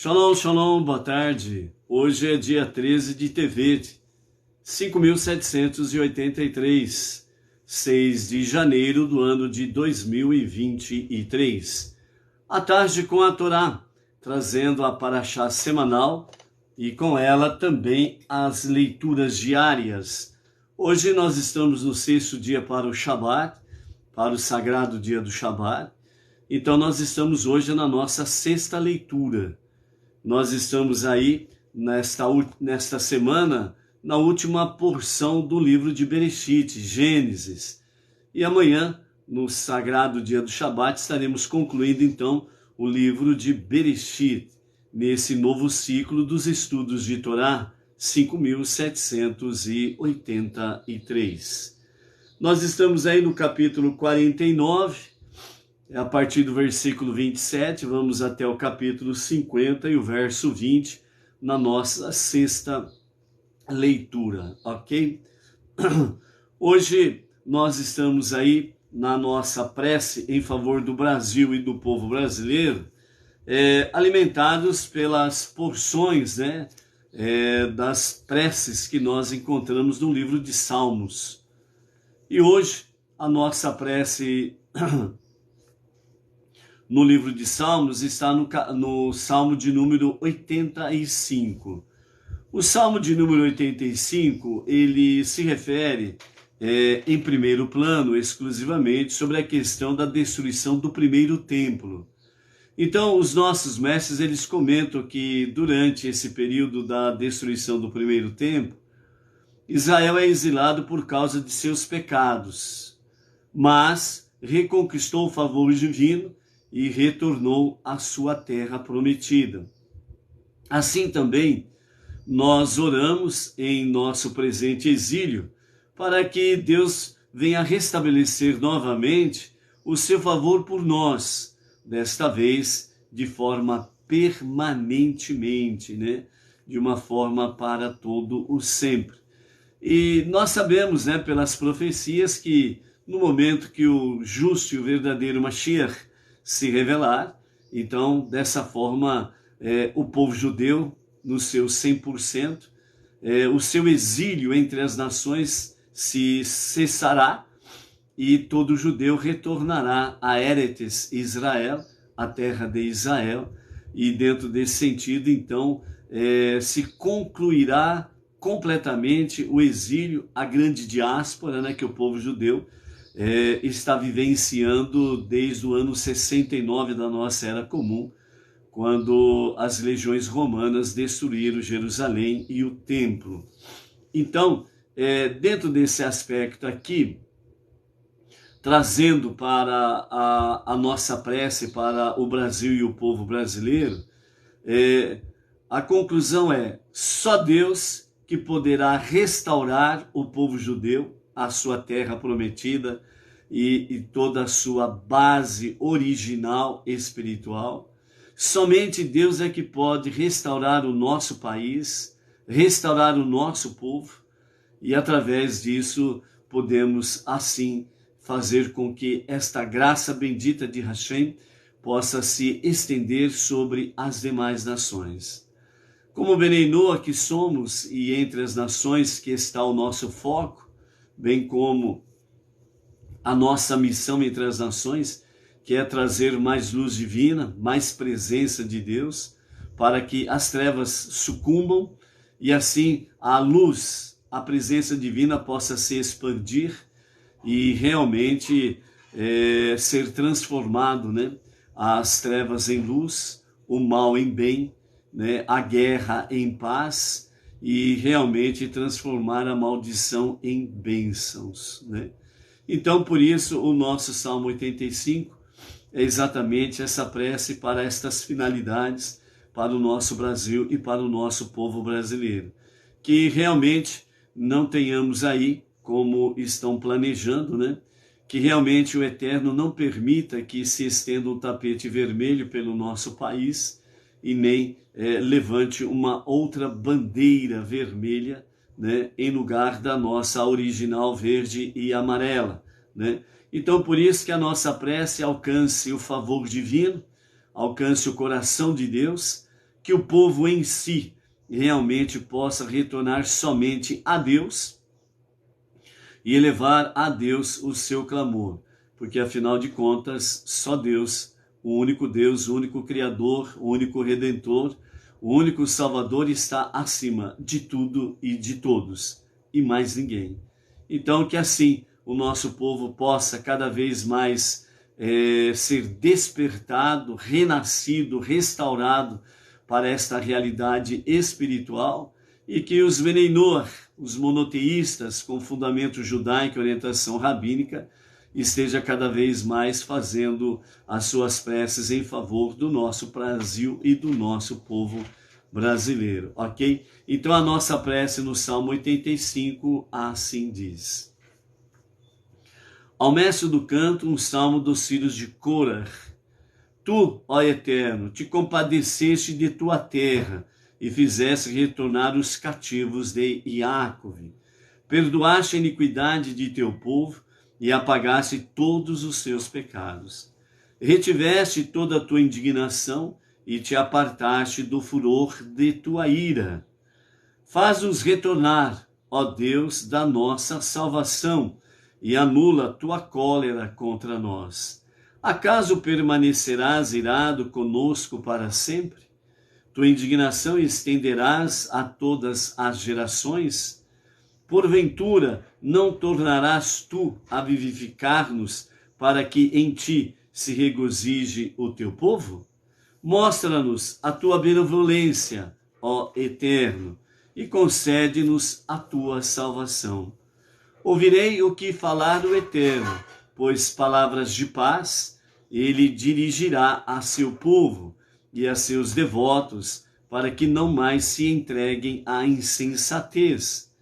Shalom, shalom, boa tarde. Hoje é dia 13 de Tevet, 5.783, 6 de janeiro do ano de 2023. À tarde com a Torá, trazendo a paraxá semanal e com ela também as leituras diárias. Hoje nós estamos no sexto dia para o Shabat, para o sagrado dia do Shabat. Então nós estamos hoje na nossa sexta leitura. Nós estamos aí, nesta semana, na última porção do livro de Bereshit, Gênesis. E amanhã, no sagrado dia do Shabat, estaremos concluindo então o livro de Bereshit, nesse novo ciclo dos estudos de Torá, 5.783. Nós estamos aí no capítulo 49, a partir do versículo 27, vamos até o capítulo 50 e o verso 20, na nossa sexta leitura, ok? Hoje nós estamos aí na nossa prece em favor do Brasil e do povo brasileiro, alimentados pelas porções, das preces que nós encontramos no livro de Salmos. E hoje a nossa prece no livro de Salmos está no Salmo de número 85. O Salmo de número 85, ele se refere, em primeiro plano, exclusivamente sobre a questão da destruição do primeiro templo. Então, os nossos mestres, eles comentam que durante esse período da destruição do primeiro templo, Israel é exilado por causa de seus pecados, mas reconquistou o favor divino e retornou à sua terra prometida. Assim também, nós oramos em nosso presente exílio para que Deus venha restabelecer novamente o seu favor por nós, desta vez de forma permanentemente, de uma forma para todo o sempre. E nós sabemos, pelas profecias, que no momento que o justo e o verdadeiro Mashiach se revelar, então dessa forma o povo judeu no seu 100%, o seu exílio entre as nações se cessará e todo judeu retornará a Eretz Israel, a terra de Israel, e dentro desse sentido então se concluirá completamente o exílio, a grande diáspora que o povo judeu está vivenciando desde o ano 69 da nossa Era Comum, quando as legiões romanas destruíram Jerusalém e o templo. Então, dentro desse aspecto aqui, trazendo para a nossa prece para o Brasil e o povo brasileiro, a conclusão é: só Deus que poderá restaurar o povo judeu, a sua terra prometida e toda a sua base original espiritual. Somente Deus é que pode restaurar o nosso país, restaurar o nosso povo, e através disso podemos assim fazer com que esta graça bendita de Hashem possa se estender sobre as demais nações. Como Benei Noah que somos, e entre as nações que está o nosso foco, bem como a nossa missão entre as nações, que é trazer mais luz divina, mais presença de Deus, para que as trevas sucumbam e assim a luz, a presença divina possa se expandir e realmente ser transformado, as trevas em luz, o mal em bem, a guerra em paz, e realmente transformar a maldição em bênçãos. Então, por isso, o nosso Salmo 85 é exatamente essa prece para estas finalidades, para o nosso Brasil e para o nosso povo brasileiro. Que realmente não tenhamos aí, como estão planejando, que realmente o Eterno não permita que se estenda um tapete vermelho pelo nosso país, e nem levante uma outra bandeira vermelha, em lugar da nossa original verde e amarela. Então, por isso que a nossa prece alcance o favor divino, alcance o coração de Deus, que o povo em si realmente possa retornar somente a Deus e elevar a Deus o seu clamor, porque afinal de contas, só Deus, o único Criador, o único Redentor, o único Salvador está acima de tudo e de todos, e mais ninguém. Então que assim o nosso povo possa cada vez mais ser despertado, renascido, restaurado para esta realidade espiritual, e que os Benei Noach, os monoteístas com fundamento judaico e orientação rabínica, esteja cada vez mais fazendo as suas preces em favor do nosso Brasil e do nosso povo brasileiro, ok? Então a nossa prece no Salmo 85 assim diz: ao mestre do canto, um salmo dos filhos de Corah. Tu, ó Eterno, te compadeceste de tua terra e fizeste retornar os cativos de Iacove. Perdoaste a iniquidade de teu povo e apagaste todos os seus pecados. Retiveste toda a tua indignação e te apartaste do furor de tua ira. Faz-nos retornar, ó Deus da nossa salvação, e anula tua cólera contra nós. Acaso permanecerás irado conosco para sempre? Tua indignação estenderás a todas as gerações? Porventura, não tornarás tu a vivificar-nos, para que em ti se regozije o teu povo? Mostra-nos a tua benevolência, ó Eterno, e concede-nos a tua salvação. Ouvirei o que falar o Eterno, pois palavras de paz ele dirigirá a seu povo e a seus devotos, para que não mais se entreguem à insensatez.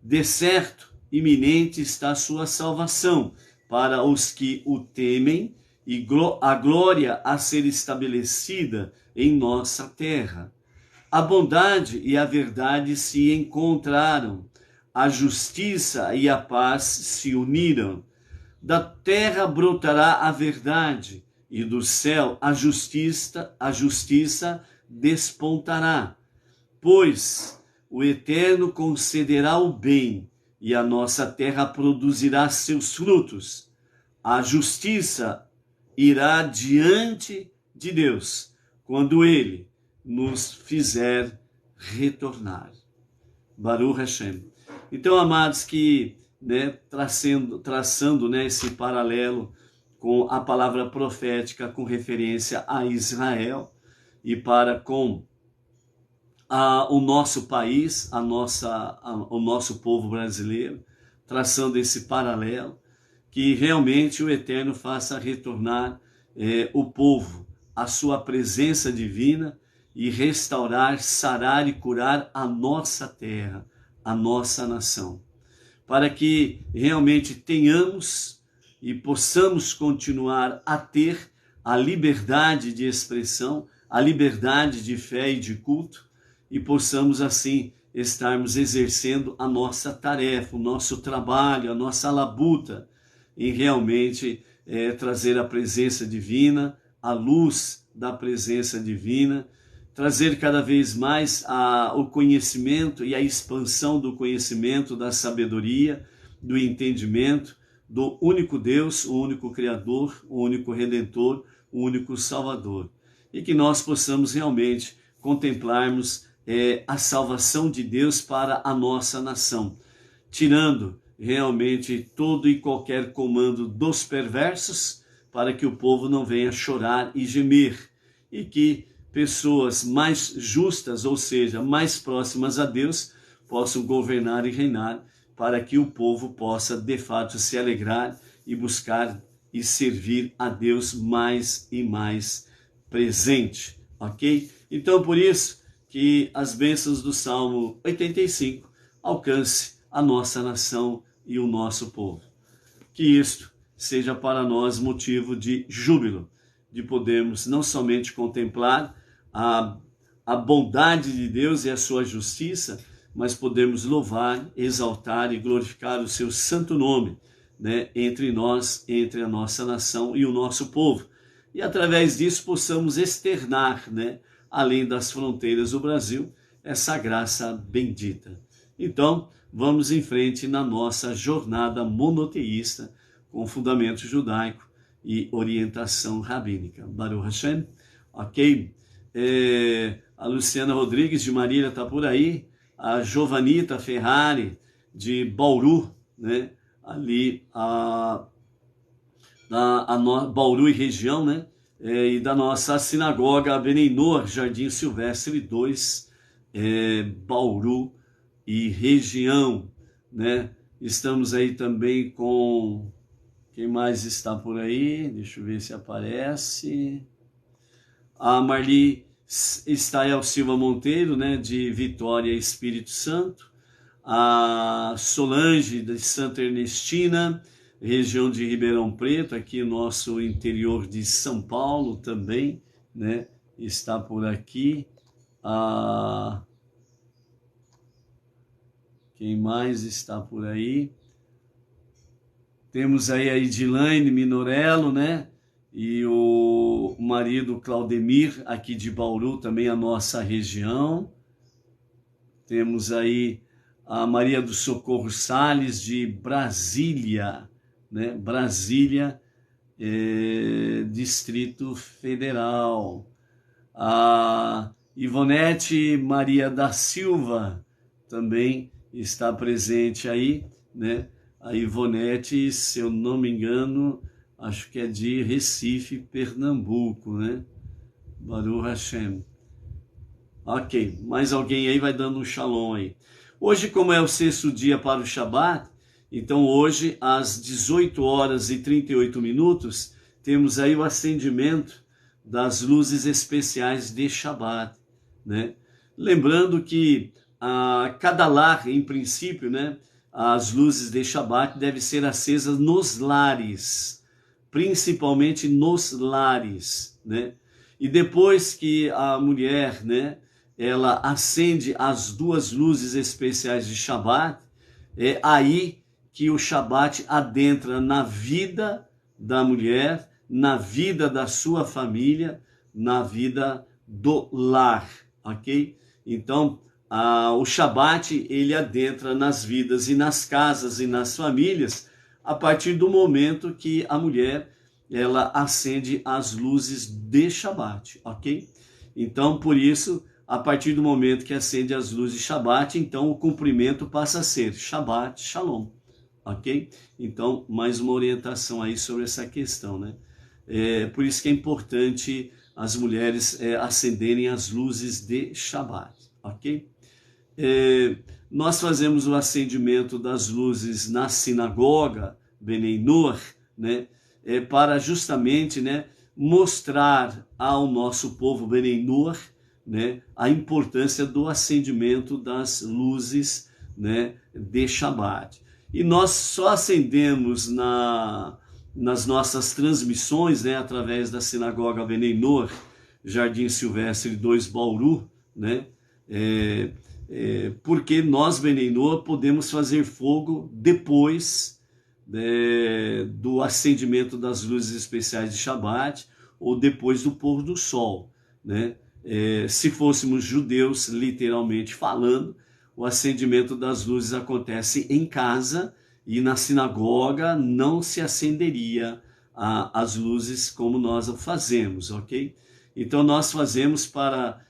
De certo, iminente está a sua salvação para os que o temem, e a glória a ser estabelecida em nossa terra. A bondade e a verdade se encontraram, a justiça e a paz se uniram. Da terra brotará a verdade, e do céu a justiça despontará. Pois o Eterno concederá o bem, e a nossa terra produzirá seus frutos. A justiça irá diante de Deus, quando Ele nos fizer retornar. Baruch Hashem. Então, amados, que traçando esse paralelo com a palavra profética com referência a Israel e para com o nosso país, o nosso povo brasileiro, traçando esse paralelo, que realmente o Eterno faça retornar o povo à sua presença divina e restaurar, sarar e curar a nossa terra, a nossa nação, para que realmente tenhamos e possamos continuar a ter a liberdade de expressão, a liberdade de fé e de culto, e possamos assim estarmos exercendo a nossa tarefa, o nosso trabalho, a nossa labuta, em realmente trazer a presença divina, a luz da presença divina, trazer cada vez mais o conhecimento e a expansão do conhecimento, da sabedoria, do entendimento, do único Deus, o único Criador, o único Redentor, o único Salvador. E que nós possamos realmente contemplarmos a salvação de Deus para a nossa nação, tirando realmente todo e qualquer comando dos perversos, para que o povo não venha chorar e gemer, e que pessoas mais justas, ou seja, mais próximas a Deus, possam governar e reinar, para que o povo possa, de fato, se alegrar e buscar e servir a Deus mais e mais presente, ok? Então, por isso, que as bênçãos do Salmo 85 alcance a nossa nação e o nosso povo. Que isto seja para nós motivo de júbilo, de podermos não somente contemplar a bondade de Deus e a sua justiça, mas podemos louvar, exaltar e glorificar o seu santo nome, entre nós, entre a nossa nação e o nosso povo. E através disso possamos externar, além das fronteiras do Brasil, essa graça bendita. Então, vamos em frente na nossa jornada monoteísta com fundamento judaico e orientação rabínica. Baruch Hashem, ok? A Luciana Rodrigues de Marília está por aí, a Giovanita Ferrari de Bauru, né? Ali Bauru e região, né? E da nossa sinagoga Beneinor, Jardim Silvestre 2, Bauru e região, né? Estamos aí também com... Quem mais está por aí? Deixa eu ver se aparece. A Marli Estael Silva Monteiro, né? De Vitória, Espírito Santo. A Solange de Santa Ernestina, região de Ribeirão Preto, aqui no nosso interior de São Paulo também, né? Está por aqui. Quem mais está por aí? Temos aí a Edilane Minorello, né? E o marido Claudemir, aqui de Bauru, também a nossa região. Temos aí a Maria do Socorro Salles, de Brasília, né? Brasília, Distrito Federal. A Ivonete Maria da Silva também está presente aí, né? A Ivonete, se eu não me engano, acho que é de Recife, Pernambuco, né? Baruch Hashem. Ok, mais alguém aí vai dando um shalom aí. Hoje, como é o 6º dia para o Shabat, então hoje, às 18 horas e 38 minutos, temos aí o acendimento das luzes especiais de Shabat, né? Lembrando que cada lar, em princípio, né, as luzes de Shabat devem ser acesas nos lares, principalmente nos lares, né? E depois que a mulher, né, ela acende as 2 luzes especiais de Shabat, é aí que o Shabat adentra na vida da mulher, na vida da sua família, na vida do lar, ok? Então, o Shabat, ele adentra nas vidas e nas casas e nas famílias a partir do momento que a mulher, ela acende as luzes de Shabat, ok? Então, por isso, a partir do momento que acende as luzes de Shabat, então o cumprimento passa a ser Shabat Shalom, ok? Então, mais uma orientação aí sobre essa questão, né? Por isso que é importante as mulheres acenderem as luzes de Shabat, ok? Nós fazemos o acendimento das luzes na sinagoga Beneinor, né? Para justamente, né, mostrar ao nosso povo Beneinor, né, a importância do acendimento das luzes, né, de Shabat. E nós só acendemos nas nossas transmissões, né, através da sinagoga Beneinor, Jardim Silvestre 2, Bauru, né, porque nós, Beneinor, podemos fazer fogo depois do acendimento das luzes especiais de Shabat ou depois do pôr do sol, né? Se fôssemos judeus, literalmente falando, o acendimento das luzes acontece em casa e na sinagoga não se acenderia as luzes como nós fazemos, ok? Então nós fazemos para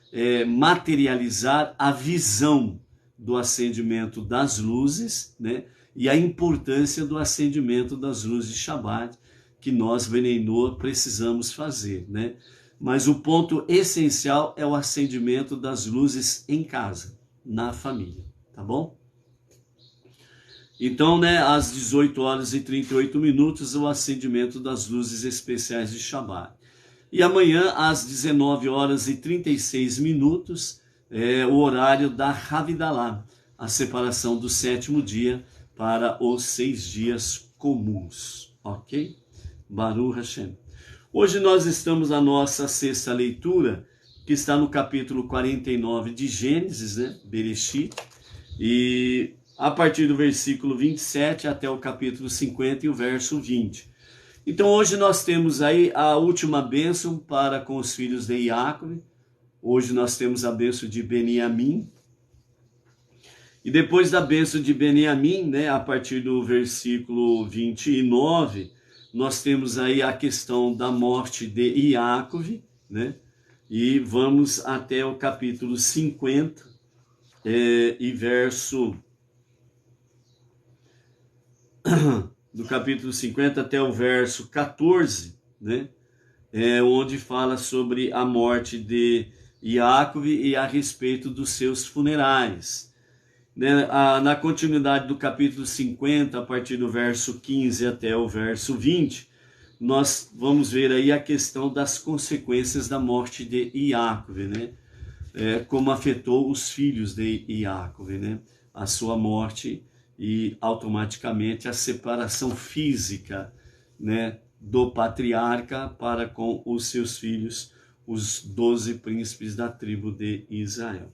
materializar a visão do acendimento das luzes, né? E a importância do acendimento das luzes de Shabat, que nós, Beneinor, precisamos fazer, né? Mas o ponto essencial é o acendimento das luzes em casa, na família, tá bom? Então, né, às 18 horas e 38 minutos, o acendimento das luzes especiais de Shabat. E amanhã, às 19 horas e 36 minutos, o horário da Havidalah, a separação do 7º dia para os 6 dias comuns, ok? Baruch Hashem. Hoje nós estamos na nossa 6ª leitura, que está no capítulo 49 de Gênesis, né? Bereshit, e a partir do versículo 27 até o capítulo 50 e o verso 20. Então hoje nós temos aí a última bênção para com os filhos de Yaakov, Hoje nós temos a bênção de Beniamim. E depois da bênção de Beniamim, né, a partir do versículo 29, nós temos aí a questão da morte de Iacove, né? E vamos até o capítulo 50, e verso... do capítulo 50 até o verso 14, né? Onde fala sobre a morte de Iacove e a respeito dos seus funerais. Na continuidade do capítulo 50, a partir do verso 15 até o verso 20, nós vamos ver aí a questão das consequências da morte de Iacove, né? Como afetou os filhos de Iacove, né? A sua morte e automaticamente a separação física, né, do patriarca para com os seus filhos, os 12 príncipes da tribo de Israel.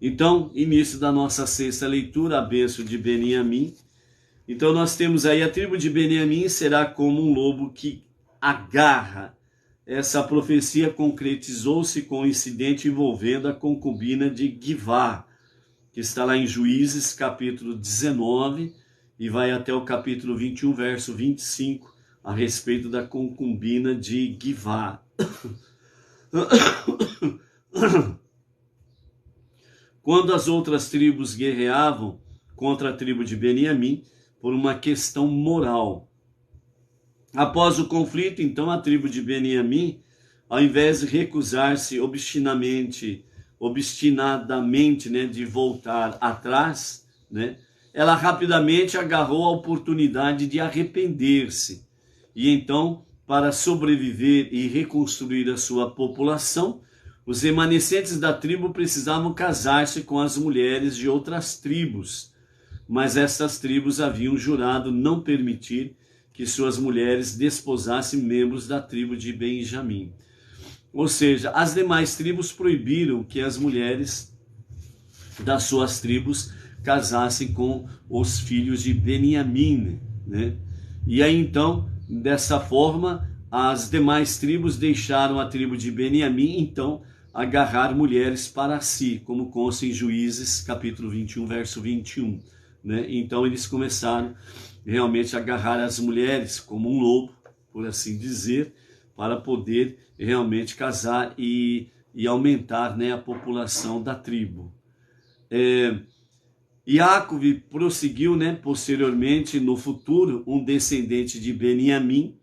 Então, início da nossa sexta leitura, a bênção de Beniamim. Então nós temos aí a tribo de Beniamim será como um lobo que agarra. Essa profecia concretizou-se com o incidente envolvendo a concubina de Givá, que está lá em Juízes, capítulo 19, e vai até o capítulo 21, verso 25, a respeito da concubina de Givá. Quando as outras tribos guerreavam contra a tribo de Beniamim por uma questão moral. Após o conflito, então, a tribo de Beniamim, ao invés de recusar-se obstinadamente, né, de voltar atrás, né, ela rapidamente agarrou a oportunidade de arrepender-se. E então, para sobreviver e reconstruir a sua população, os remanescentes da tribo precisavam casar-se com as mulheres de outras tribos, mas essas tribos haviam jurado não permitir que suas mulheres desposassem membros da tribo de Benjamim. Ou seja, as demais tribos proibiram que as mulheres das suas tribos casassem com os filhos de Beniamim, né? E aí então, dessa forma, as demais tribos deixaram a tribo de Beniamim, então, agarrar mulheres para si, como consta em Juízes, capítulo 21, verso 21. Né? Então eles começaram realmente a agarrar as mulheres como um lobo, por assim dizer, para poder realmente casar e aumentar, né, a população da tribo. Iacove prosseguiu, né, posteriormente, no futuro, um descendente de Beniamim,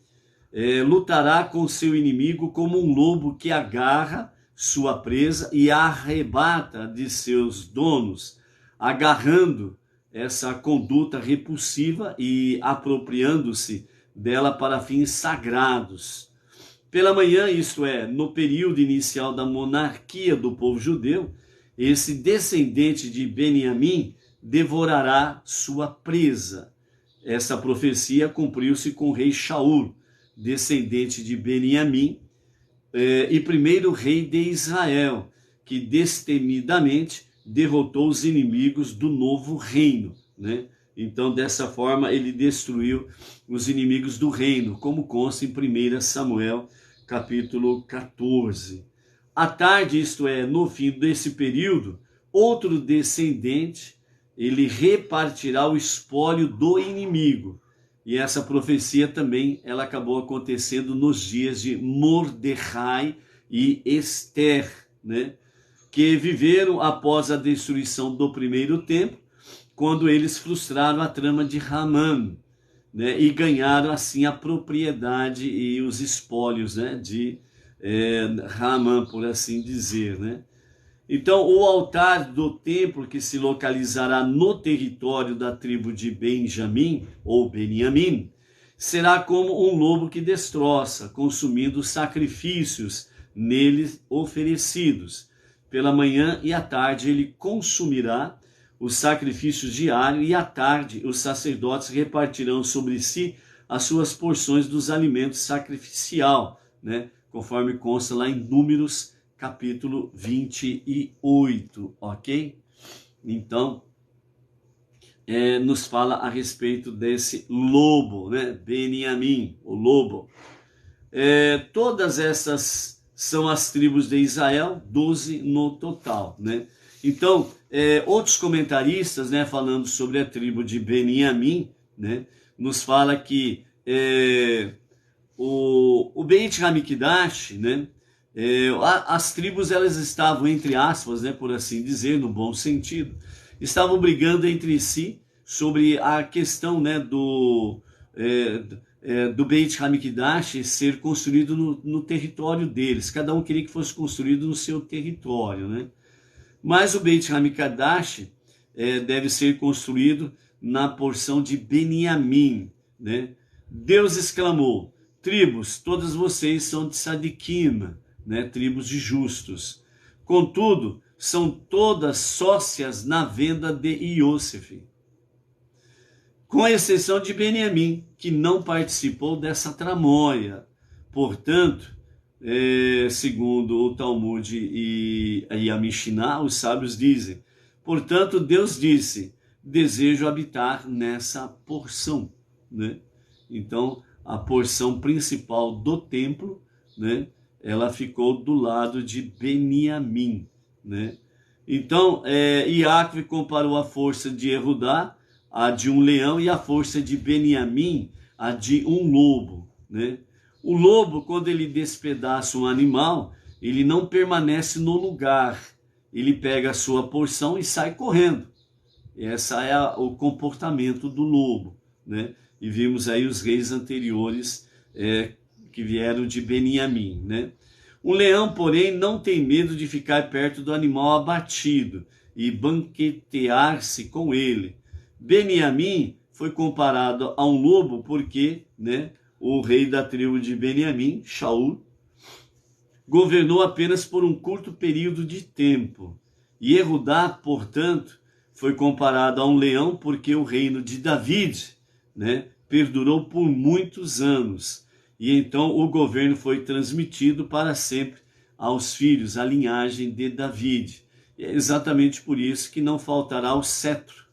lutará com seu inimigo como um lobo que agarra sua presa e a arrebata de seus donos, agarrando essa conduta repulsiva e apropriando-se dela para fins sagrados. Pela manhã, isto é, no período inicial da monarquia do povo judeu, esse descendente de Beniamim devorará sua presa. Essa profecia cumpriu-se com o rei Shaul, descendente de Beniamim, e primeiro rei de Israel, que destemidamente derrotou os inimigos do novo reino, né? Então, dessa forma, ele destruiu os inimigos do reino, como consta em 1 Samuel, capítulo 14. À tarde, isto é, no fim desse período, outro descendente, ele repartirá o espólio do inimigo. E essa profecia também, ela acabou acontecendo nos dias de Mordecai e Esther, né? Que viveram após a destruição do primeiro templo, quando eles frustraram a trama de Ramã, né? E ganharam assim a propriedade e os espólios, né, de Ramã, por assim dizer, né? Então, o altar do templo, que se localizará no território da tribo de Benjamim, ou Beniamim, será como um lobo que destroça, consumindo sacrifícios neles oferecidos. Pela manhã e à tarde ele consumirá os sacrifícios diários, e à tarde os sacerdotes repartirão sobre si as suas porções dos alimentos sacrificial, né? Conforme consta lá em Números, capítulo 28, ok? Então, nos fala a respeito desse lobo, né? Beniamim, o lobo. Todas essas são as tribos de Israel, 12 no total, né? Então, outros comentaristas, né, falando sobre a tribo de Beniamim, né, nos fala que o Beit Hamikdash, né, as tribos elas estavam, entre aspas, né, por assim dizer, no bom sentido, estavam brigando entre si sobre a questão, né, do Beit Hamikdash ser construído no território deles. Cada um queria que fosse construído no seu território, né? Mas o Beit Hamikdash deve ser construído na porção de Beniamim, né? Deus exclamou: tribos, todas vocês são de Sadiquim, né? Tribos de justos. Contudo, são todas sócias na venda de Iosef, com exceção de Beniamim, que não participou dessa tramóia. Portanto, segundo o Talmud e a Mishnah, os sábios dizem, portanto, Deus disse: desejo habitar nessa porção, né? Então, a porção principal do templo, né, ela ficou do lado de Beniamim, né? Então, Iacve comparou a força de Erudá a de um leão e a força de Beniamim a de um lobo, né? O lobo, quando ele despedaça um animal, ele não permanece no lugar, ele pega a sua porção e sai correndo. Esse é o comportamento do lobo, né? E vimos aí os reis anteriores que vieram de Beniamim, né? Um leão, porém, não tem medo de ficar perto do animal abatido e banquetear-se com ele. Beniamim foi comparado a um lobo porque, né, o rei da tribo de Beniamim, Shaul, governou apenas por um curto período de tempo. E Erudá, portanto, foi comparado a um leão porque o reino de David, né, perdurou por muitos anos. E então o governo foi transmitido para sempre aos filhos, à linhagem de David. E é exatamente por isso que não faltará o cetro,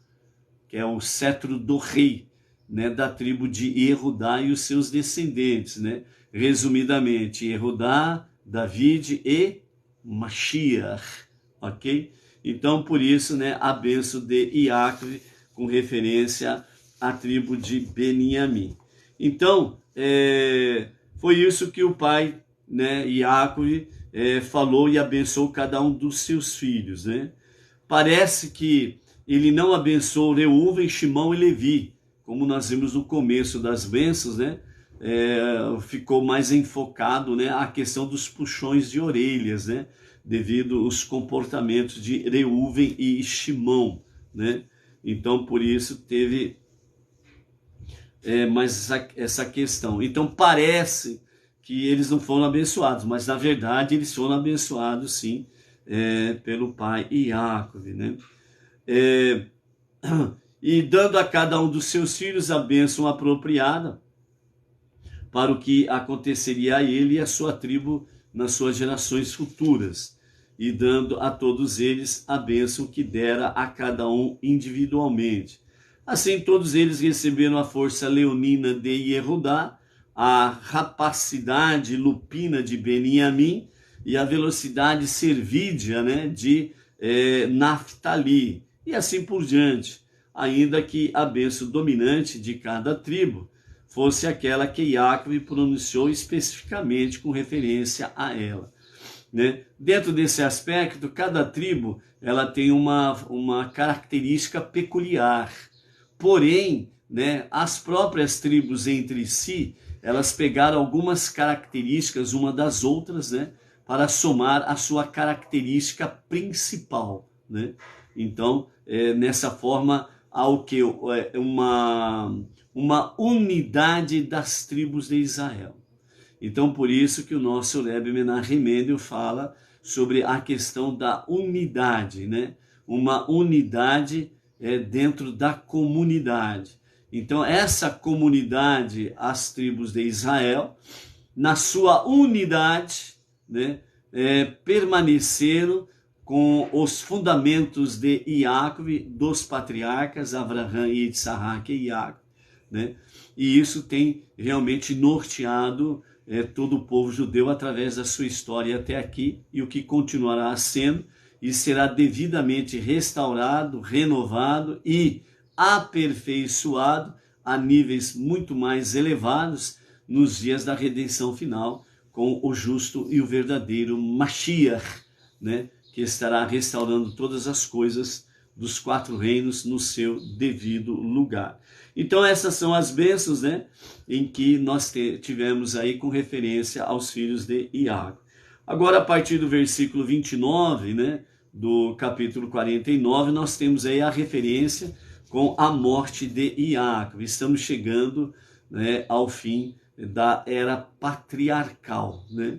que é o cetro do rei, né, da tribo de Erudá e os seus descendentes, né? Resumidamente, Erudá, David e Mashiach, ok? Então, por isso, né, a bênção de Iacve com referência à tribo de Beniamim. Então, foi isso que o pai, né, Iacve, falou e abençoou cada um dos seus filhos, né? Parece que ele não abençoou Reuven, Shimão e Levi, como nós vimos no começo das bênçãos, né? Ficou mais enfocado, né, a questão dos puxões de orelhas, né? Devido aos comportamentos de Reuven e Shimão, né? Então, por isso, teve mais essa questão. Então, parece que eles não foram abençoados, mas, na verdade, eles foram abençoados, sim, pelo pai Iacove, né? E dando a cada um dos seus filhos a bênção apropriada para o que aconteceria a ele e a sua tribo nas suas gerações futuras, e dando a todos eles a bênção que dera a cada um individualmente. Assim, todos eles receberam a força leonina de Yehudá, a rapacidade lupina de Beniamim e a velocidade cervídea, né, de Naftali, e assim por diante, ainda que a bênção dominante de cada tribo fosse aquela que Iacve pronunciou especificamente com referência a ela, né? Dentro desse aspecto, cada tribo ela tem uma característica peculiar, porém, né, as próprias tribos entre si, elas pegaram algumas características uma das outras, né, para somar a sua característica principal, né? Então, nessa forma, há o que? Uma unidade das tribos de Israel. Então, por isso que o nosso Rebbe Menachem Mendel fala sobre a questão da unidade, né? Uma unidade dentro da comunidade. Então, essa comunidade, as tribos de Israel, na sua unidade, né, permaneceram com os fundamentos de Iacve, dos patriarcas Abraham, Yitzhak e Iacve, né? E isso tem realmente norteado todo o povo judeu através da sua história até aqui, e o que continuará sendo, e será devidamente restaurado, renovado e aperfeiçoado a níveis muito mais elevados nos dias da redenção final, com o justo e o verdadeiro Mashiach, né, que estará restaurando todas as coisas dos 4 reinos no seu devido lugar. Então essas são as bênçãos, né, em que nós tivemos aí com referência aos filhos de Iago. Agora, a partir do versículo 29, né, do capítulo 49, nós temos aí a referência com a morte de Iago. Estamos chegando, né, ao fim da era patriarcal, né?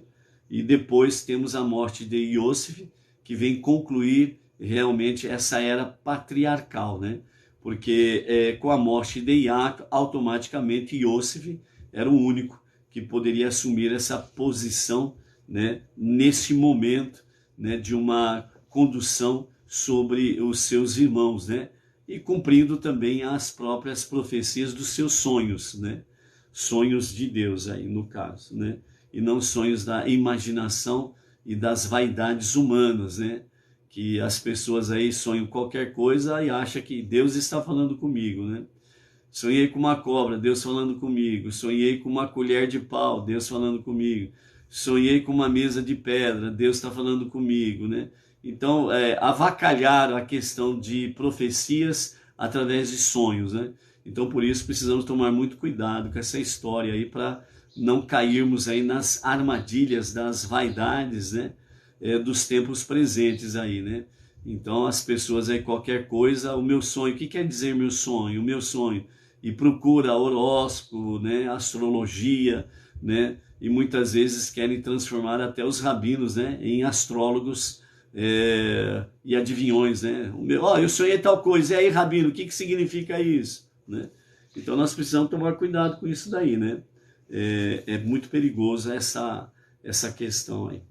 E depois temos a morte de Iosif, que vem concluir realmente essa era patriarcal, né? Porque com a morte de Iago, automaticamente Iosif era o único que poderia assumir essa posição, né, nesse momento, né, de uma condução sobre os seus irmãos, né? E cumprindo também as próprias profecias dos seus sonhos, né? Sonhos de Deus aí no caso, né? E não sonhos da imaginação e das vaidades humanas, né? Que as pessoas aí sonham qualquer coisa e acham que Deus está falando comigo, né? Sonhei com uma cobra, Deus falando comigo. Sonhei com uma colher de pau, Deus falando comigo. Sonhei com uma mesa de pedra, Deus está falando comigo, né? Então, avacalharam a questão de profecias através de sonhos, né? Então, por isso, precisamos tomar muito cuidado com essa história aí, para não cairmos aí nas armadilhas das vaidades, né? Dos tempos presentes aí, né? Então, as pessoas aí, qualquer coisa, o meu sonho, o que quer dizer meu sonho? O meu sonho. E procura horóscopo, né? Astrologia, né? E muitas vezes querem transformar até os rabinos, né, em astrólogos e adivinhões, né? Eu sonhei tal coisa, e aí, rabino, o que significa isso? Né? Então nós precisamos tomar cuidado com isso daí, né? É muito perigoso essa questão aí.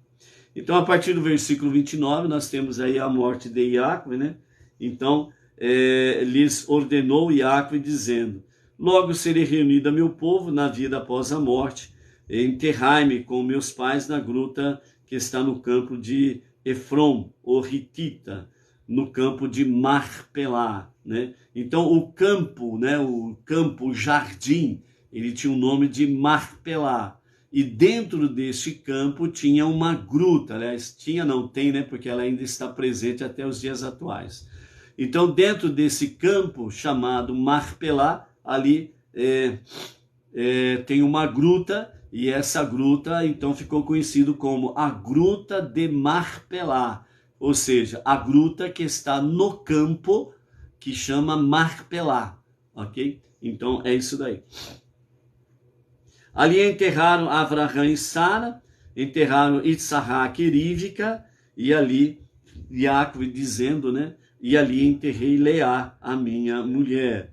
Então, a partir do versículo 29, nós temos aí a morte de Iaque, né? Então, lhes ordenou Iaque, dizendo: logo serei reunido a meu povo na vida após a morte, enterrai-me com meus pais na gruta que está no campo de Efron, o Hitita, no campo de Marpelá, né? Então o campo, né, o jardim, ele tinha o nome de Marpelá. E dentro desse campo tinha uma gruta, aliás, não tem, né, porque ela ainda está presente até os dias atuais. Então, dentro desse campo chamado Marpelá, ali tem uma gruta, e essa gruta então ficou conhecido como a Gruta de Marpelá, ou seja, a gruta que está no campo que chama Marpelá, ok? Então é isso daí. Ali enterraram Avraham e Sara, enterraram Itzhak e Rivka, e ali Yaakov dizendo, né? E ali enterrei Leá, a minha mulher.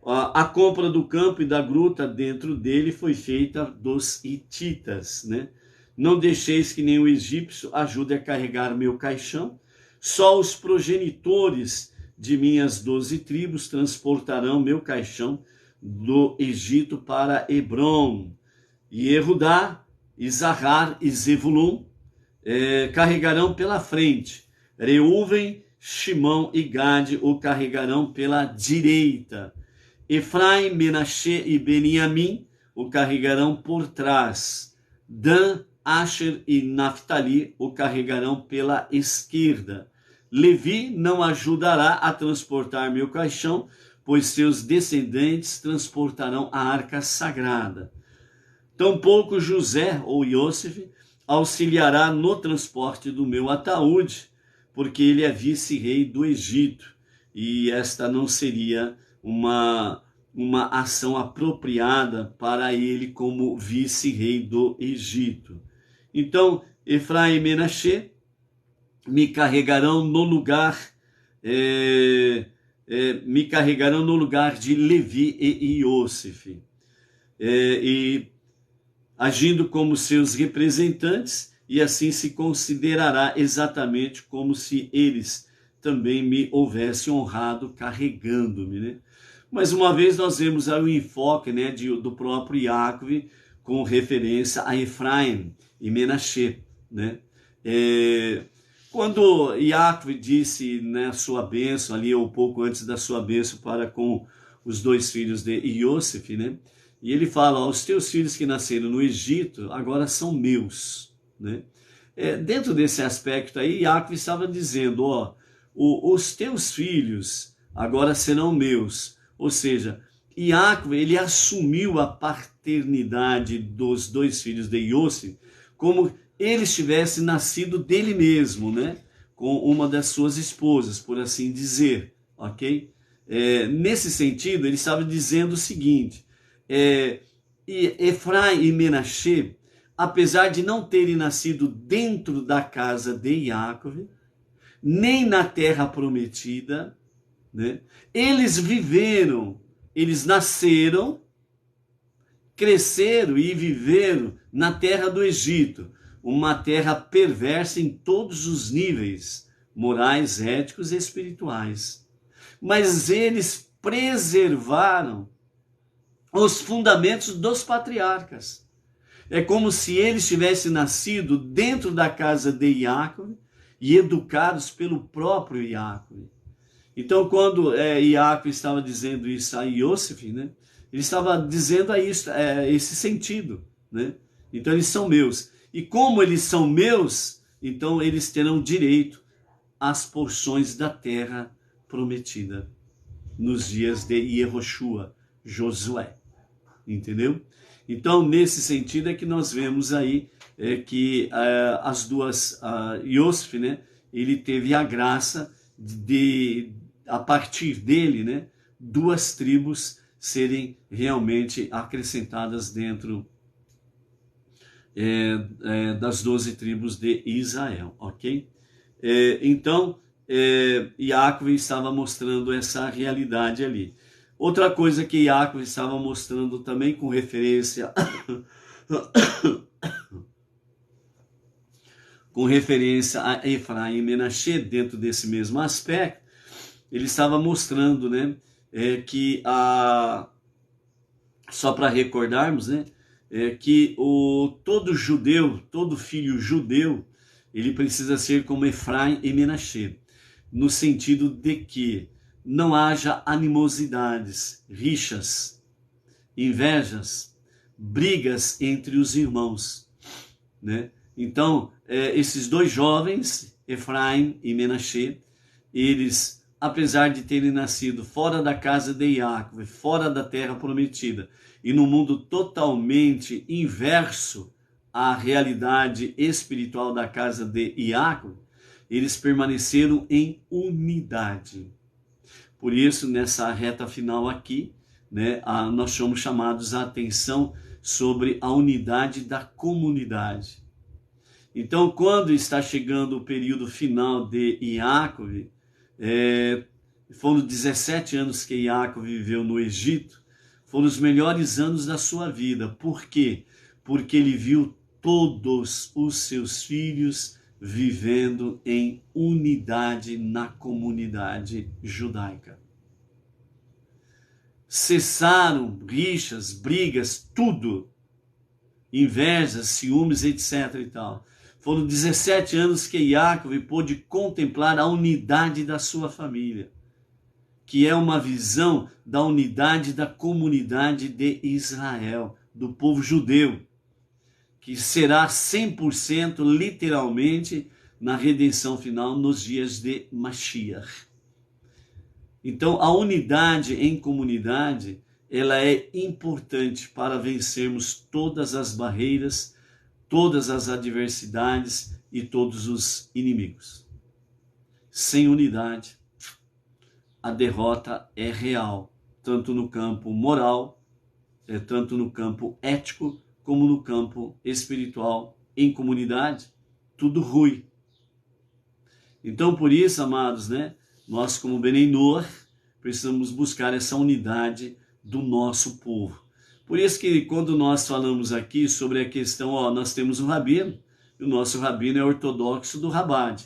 A compra do campo e da gruta dentro dele foi feita dos hititas, né? Não deixeis que nenhum egípcio ajude a carregar meu caixão. Só os progenitores de minhas 12 tribos transportarão meu caixão do Egito para Hebrom. E Erudá, Isahar e Zevulun carregarão pela frente. Reuven, Shimão e Gade o carregarão pela direita. Efraim, Menashe e Beniamim o carregarão por trás. Dan, Asher e Naphtali o carregarão pela esquerda. Levi não ajudará a transportar meu caixão, pois seus descendentes transportarão a arca sagrada. Tampouco José ou Iosif auxiliará no transporte do meu ataúde, porque ele é vice-rei do Egito, e esta não seria uma ação apropriada para ele como vice-rei do Egito. Então, Efraim e Menashe me carregarão no lugar de Levi e Iosif, e agindo como seus representantes, e assim se considerará exatamente como se eles também me houvessem honrado carregando-me, né? Mais uma vez nós vemos aí o enfoque, né, do próprio Yaakov com referência a Efraim e Menaxê, né? Quando Iacove disse, né, sua bênção ali, ou pouco antes da sua bênção para com os dois filhos de Iosef, né? E ele fala, os teus filhos que nasceram no Egito agora são meus, né? Dentro desse aspecto aí, Iacove estava dizendo, os teus filhos agora serão meus. Ou seja, Iacove, ele assumiu a paternidade dos dois filhos de Iosef como eles tivessem nascido dele mesmo, né? Com uma das suas esposas, por assim dizer, ok? Nesse sentido, ele estava dizendo o seguinte, Efraim e Menaxê, apesar de não terem nascido dentro da casa de Iacove, nem na terra prometida, né? Eles viveram, eles nasceram, cresceram e viveram na terra do Egito, uma terra perversa em todos os níveis, morais, éticos e espirituais. Mas eles preservaram os fundamentos dos patriarcas. É como se eles tivessem nascido dentro da casa de Iacove e educados pelo próprio Iacove. Então, quando Iacove estava dizendo isso a Iosef, né, ele estava dizendo esse sentido, né? Então, eles são meus. E como eles são meus, então eles terão direito às porções da terra prometida nos dias de Yehoshua, Josué. Entendeu? Então, nesse sentido é que nós vemos aí que as duas, Iosef, né, ele teve a graça de, a partir dele, né, duas tribos serem realmente acrescentadas dentro das 12 tribos de Israel, ok? Então, Iacove estava mostrando essa realidade ali. Outra coisa que Iacove estava mostrando também com referência a Efraim e Menaxê, dentro desse mesmo aspecto, ele estava mostrando, né, que só para recordarmos, né, que todo judeu, todo filho judeu, ele precisa ser como Efraim e Menaxê, no sentido de que não haja animosidades, rixas, invejas, brigas entre os irmãos, né? Então, esses dois jovens, Efraim e Menaxê, eles, apesar de terem nascido fora da casa de Iacove, fora da terra prometida, e num mundo totalmente inverso à realidade espiritual da casa de Iacove, eles permaneceram em unidade. Por isso, nessa reta final aqui, né, nós somos chamados a atenção sobre a unidade da comunidade. Então, quando está chegando o período final de Iacove, foram 17 anos que Iacove viveu no Egito, foram os melhores anos da sua vida. Por quê? Porque ele viu todos os seus filhos vivendo em unidade na comunidade judaica. Cessaram rixas, brigas, tudo, invejas, ciúmes, etc. e tal. Foram 17 anos que Iacove pôde contemplar a unidade da sua família, que é uma visão da unidade da comunidade de Israel, do povo judeu, que será 100% literalmente na redenção final nos dias de Mashiach. Então, a unidade em comunidade, ela é importante para vencermos todas as barreiras, todas as adversidades e todos os inimigos. Sem unidade, a derrota é real, tanto no campo moral, tanto no campo ético, como no campo espiritual. Em comunidade, tudo ruim. Então, por isso, amados, né, nós como Benei-Noach precisamos buscar essa unidade do nosso povo. Por isso que quando nós falamos aqui sobre a questão, nós temos um rabino, e o nosso rabino é ortodoxo do Rabad.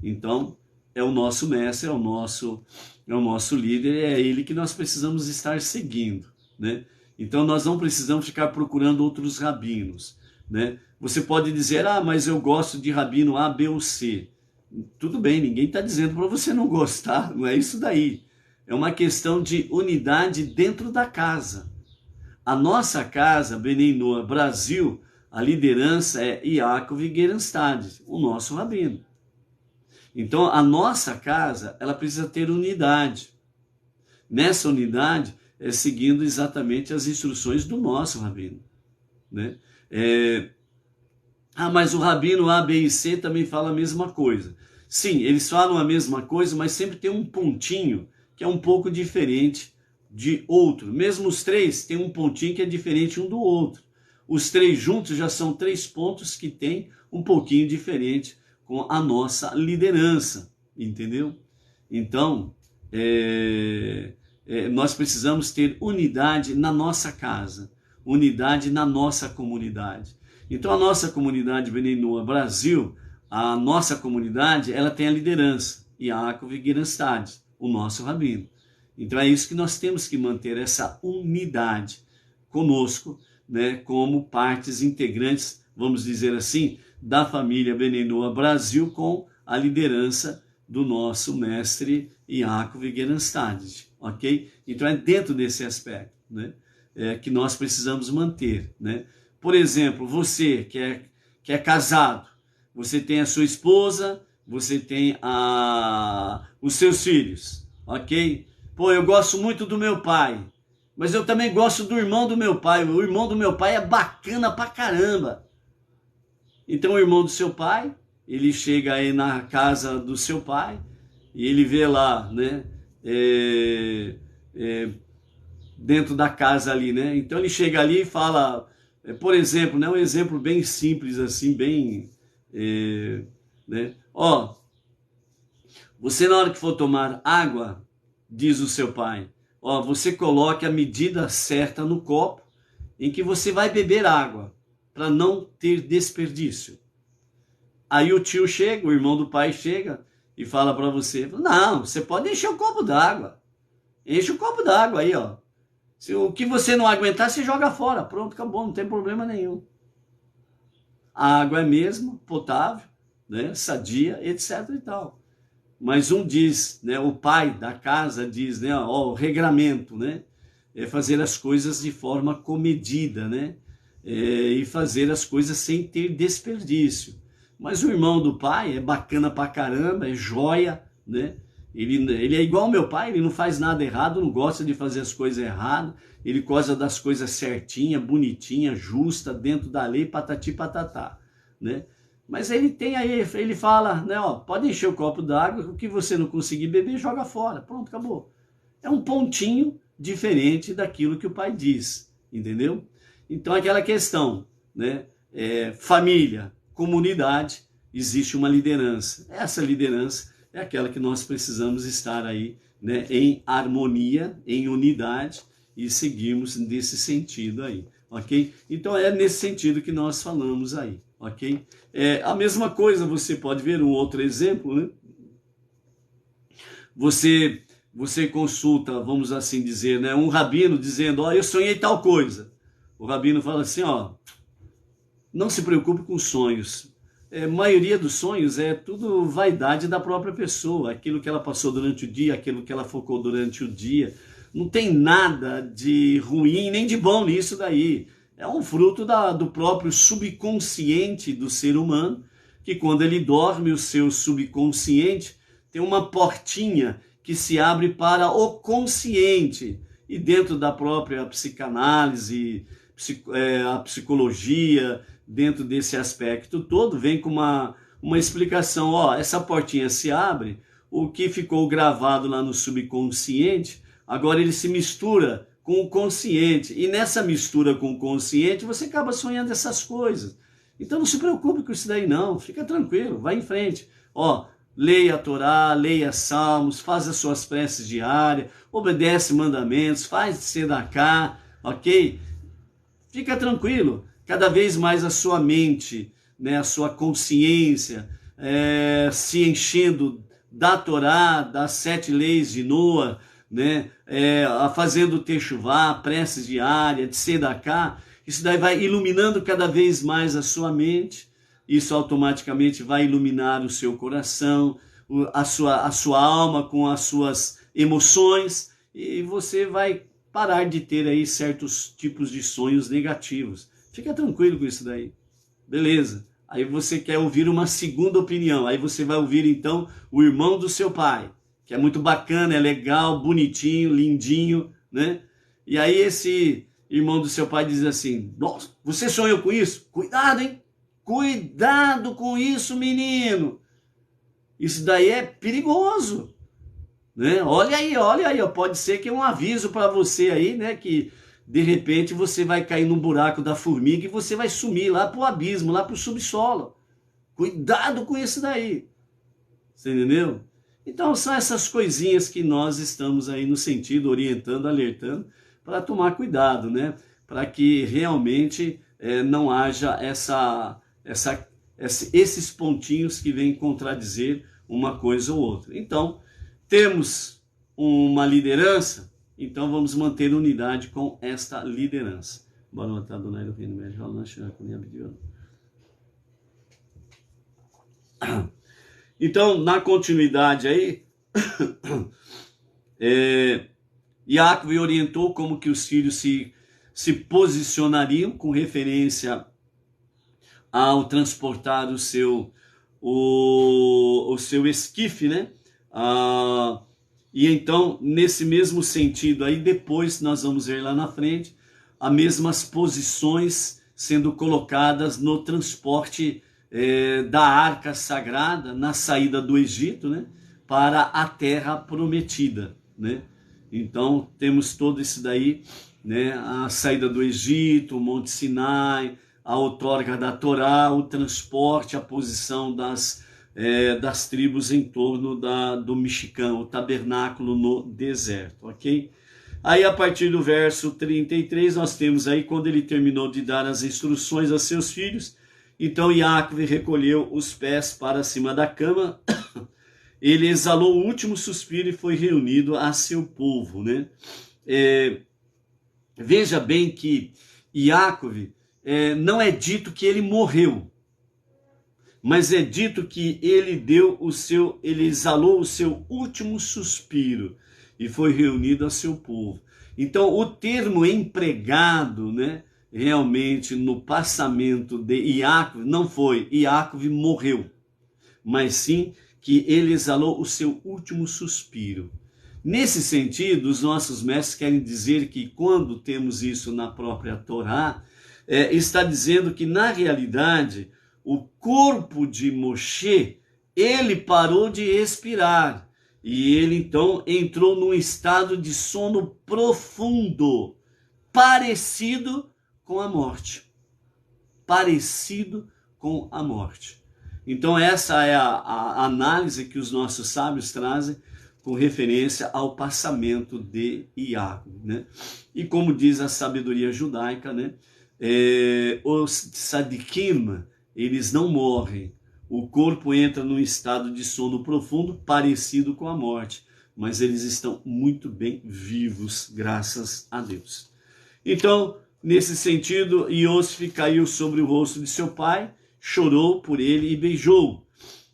Então, é o nosso mestre, é o nosso líder, é ele que nós precisamos estar seguindo, né? Então nós não precisamos ficar procurando outros rabinos, né? Você pode dizer, mas eu gosto de rabino A, B ou C. Tudo bem, ninguém está dizendo para você não gostar, não é isso daí. É uma questão de unidade dentro da casa. A nossa casa, Bnei Noach Brasil, a liderança é Yaakov Gerenstad, o nosso rabino. Então a nossa casa, ela precisa ter unidade. Nessa unidade, seguindo exatamente as instruções do nosso rabino, né? Mas o rabino A, B e C também fala a mesma coisa. Sim, eles falam a mesma coisa, mas sempre tem um pontinho que é um pouco diferente de outro. Mesmo os três têm um pontinho que é diferente um do outro. Os três juntos já são 3 pontos que tem um pouquinho diferente com a nossa liderança, entendeu? Então, nós precisamos ter unidade na nossa casa, unidade na nossa comunidade. Então a nossa comunidade Bnei Noach Brasil, a nossa comunidade, ela tem a liderança, Yaakov Gerenstad, o nosso rabino. Então é isso que nós temos que manter, essa unidade conosco, né, como partes integrantes, vamos dizer assim, da família Bnei Noach Brasil, com a liderança do nosso mestre Yaakov Gerenstad, ok? Então é dentro desse aspecto, né, que nós precisamos manter, né? Por exemplo, você que é casado, você tem a sua esposa, você tem os seus filhos, ok? Pô, eu gosto muito do meu pai, mas eu também gosto do irmão do meu pai. O irmão do meu pai é bacana pra caramba. Então o irmão do seu pai, ele chega aí na casa do seu pai e ele vê lá, né, dentro da casa ali, né? Então ele chega ali e fala, por exemplo, né, um exemplo bem simples assim, bem, né? Você na hora que for tomar água, diz o seu pai, você coloque a medida certa no copo em que você vai beber água, para não ter desperdício. Aí o tio chega, o irmão do pai chega e fala para você, não, você pode encher o copo d'água. Enche o copo d'água aí, ó. Se o que você não aguentar, você joga fora. Pronto, acabou, não tem problema nenhum. A água é mesmo, potável, né, sadia, etc e tal. Mas um diz, né, o pai da casa diz, né, o regramento, né, é fazer as coisas de forma comedida, né, e fazer as coisas sem ter desperdício. Mas o irmão do pai é bacana pra caramba, é joia, né? Ele é igual ao meu pai, ele não faz nada errado, não gosta de fazer as coisas erradas, ele gosta das coisas certinha, bonitinha, justa, dentro da lei, patati patatá, né? Mas ele tem aí, ele fala, né, pode encher o copo d'água, o que você não conseguir beber, joga fora, pronto, acabou. É um pontinho diferente daquilo que o pai diz, entendeu? Então aquela questão, né, família, comunidade, existe uma liderança. Essa liderança é aquela que nós precisamos estar aí, né, em harmonia, em unidade, e seguirmos nesse sentido aí, ok? Então é nesse sentido que nós falamos aí, ok? A mesma coisa, você pode ver um outro exemplo, né? Você consulta, vamos assim dizer, né, um rabino dizendo, eu sonhei tal coisa. O rabino fala assim, não se preocupe com sonhos. A maioria dos sonhos é tudo vaidade da própria pessoa, aquilo que ela passou durante o dia, aquilo que ela focou durante o dia. Não tem nada de ruim nem de bom nisso daí. É um fruto do próprio subconsciente do ser humano, que quando ele dorme, o seu subconsciente tem uma portinha que se abre para o consciente. E dentro da própria psicanálise, a psicologia, dentro desse aspecto todo, vem com uma explicação, essa portinha se abre, o que ficou gravado lá no subconsciente, agora ele se mistura com o consciente, e nessa mistura com o consciente, você acaba sonhando essas coisas. Então não se preocupe com isso daí não, fica tranquilo, vai em frente. Leia a Torá, leia Salmos, faz as suas preces diárias, obedece mandamentos, faz tzedaká, ok? Fica tranquilo, cada vez mais a sua mente, né, a sua consciência se enchendo da Torá, das 7 leis de Noa, né? Fazendo techuvá, preces diárias, de tzedakah. Isso daí vai iluminando cada vez mais a sua mente. Isso automaticamente vai iluminar o seu coração, a sua alma com as suas emoções, e você vai parar de ter aí certos tipos de sonhos negativos. Fica tranquilo com isso daí. Beleza. Aí você quer ouvir uma segunda opinião. Aí você vai ouvir então o irmão do seu pai, que é muito bacana, é legal, bonitinho, lindinho, né? E aí esse irmão do seu pai diz assim: nossa, você sonhou com isso? Cuidado, hein? Cuidado com isso, menino. Isso daí é perigoso, né? Olha aí, ó. Pode ser que é um aviso para você aí, né? Que de repente você vai cair no buraco da formiga e você vai sumir lá pro abismo, lá pro subsolo. Cuidado com isso daí. Você entendeu? Então são essas coisinhas que nós estamos aí no sentido, orientando, alertando, para tomar cuidado, né? Para que realmente não haja esses pontinhos que vêm contradizer uma coisa ou outra. Então, temos uma liderança, então vamos manter unidade com esta liderança. Então, na continuidade aí, Iácovo orientou como que os filhos se posicionariam com referência ao transportar o seu esquife, né? E então, nesse mesmo sentido aí, depois nós vamos ver lá na frente, as mesmas posições sendo colocadas no transporte da arca sagrada, na saída do Egito, né? Para a terra prometida, né? Então, temos todo isso daí, né? A saída do Egito, o Monte Sinai, a outorga da Torá, o transporte, a posição das tribos em torno do Mexicã, o tabernáculo no deserto, ok? Aí a partir do verso 33 nós temos aí quando ele terminou de dar as instruções a seus filhos, então Iácovo recolheu os pés para cima da cama, ele exalou o último suspiro e foi reunido a seu povo, né? Veja bem que Iácovo, não é dito que ele morreu, mas é dito que ele exalou o seu último suspiro e foi reunido a seu povo. Então, o termo empregado, né, realmente no passamento de Iácovo não foi Iácovo morreu, mas sim que ele exalou o seu último suspiro. Nesse sentido, os nossos mestres querem dizer que quando temos isso na própria Torá, está dizendo que, na realidade, o corpo de Moshe, ele parou de respirar. E ele, então, entrou num estado de sono profundo, parecido com a morte. Parecido com a morte. Então, essa é a análise que os nossos sábios trazem com referência ao passamento de Iácovo, né? E como diz a sabedoria judaica, né? Os tzadikim, eles não morrem. O corpo entra num estado de sono profundo, parecido com a morte, mas eles estão muito bem vivos, graças a Deus. Então, nesse sentido, Iosif caiu sobre o rosto de seu pai, chorou por ele e beijou.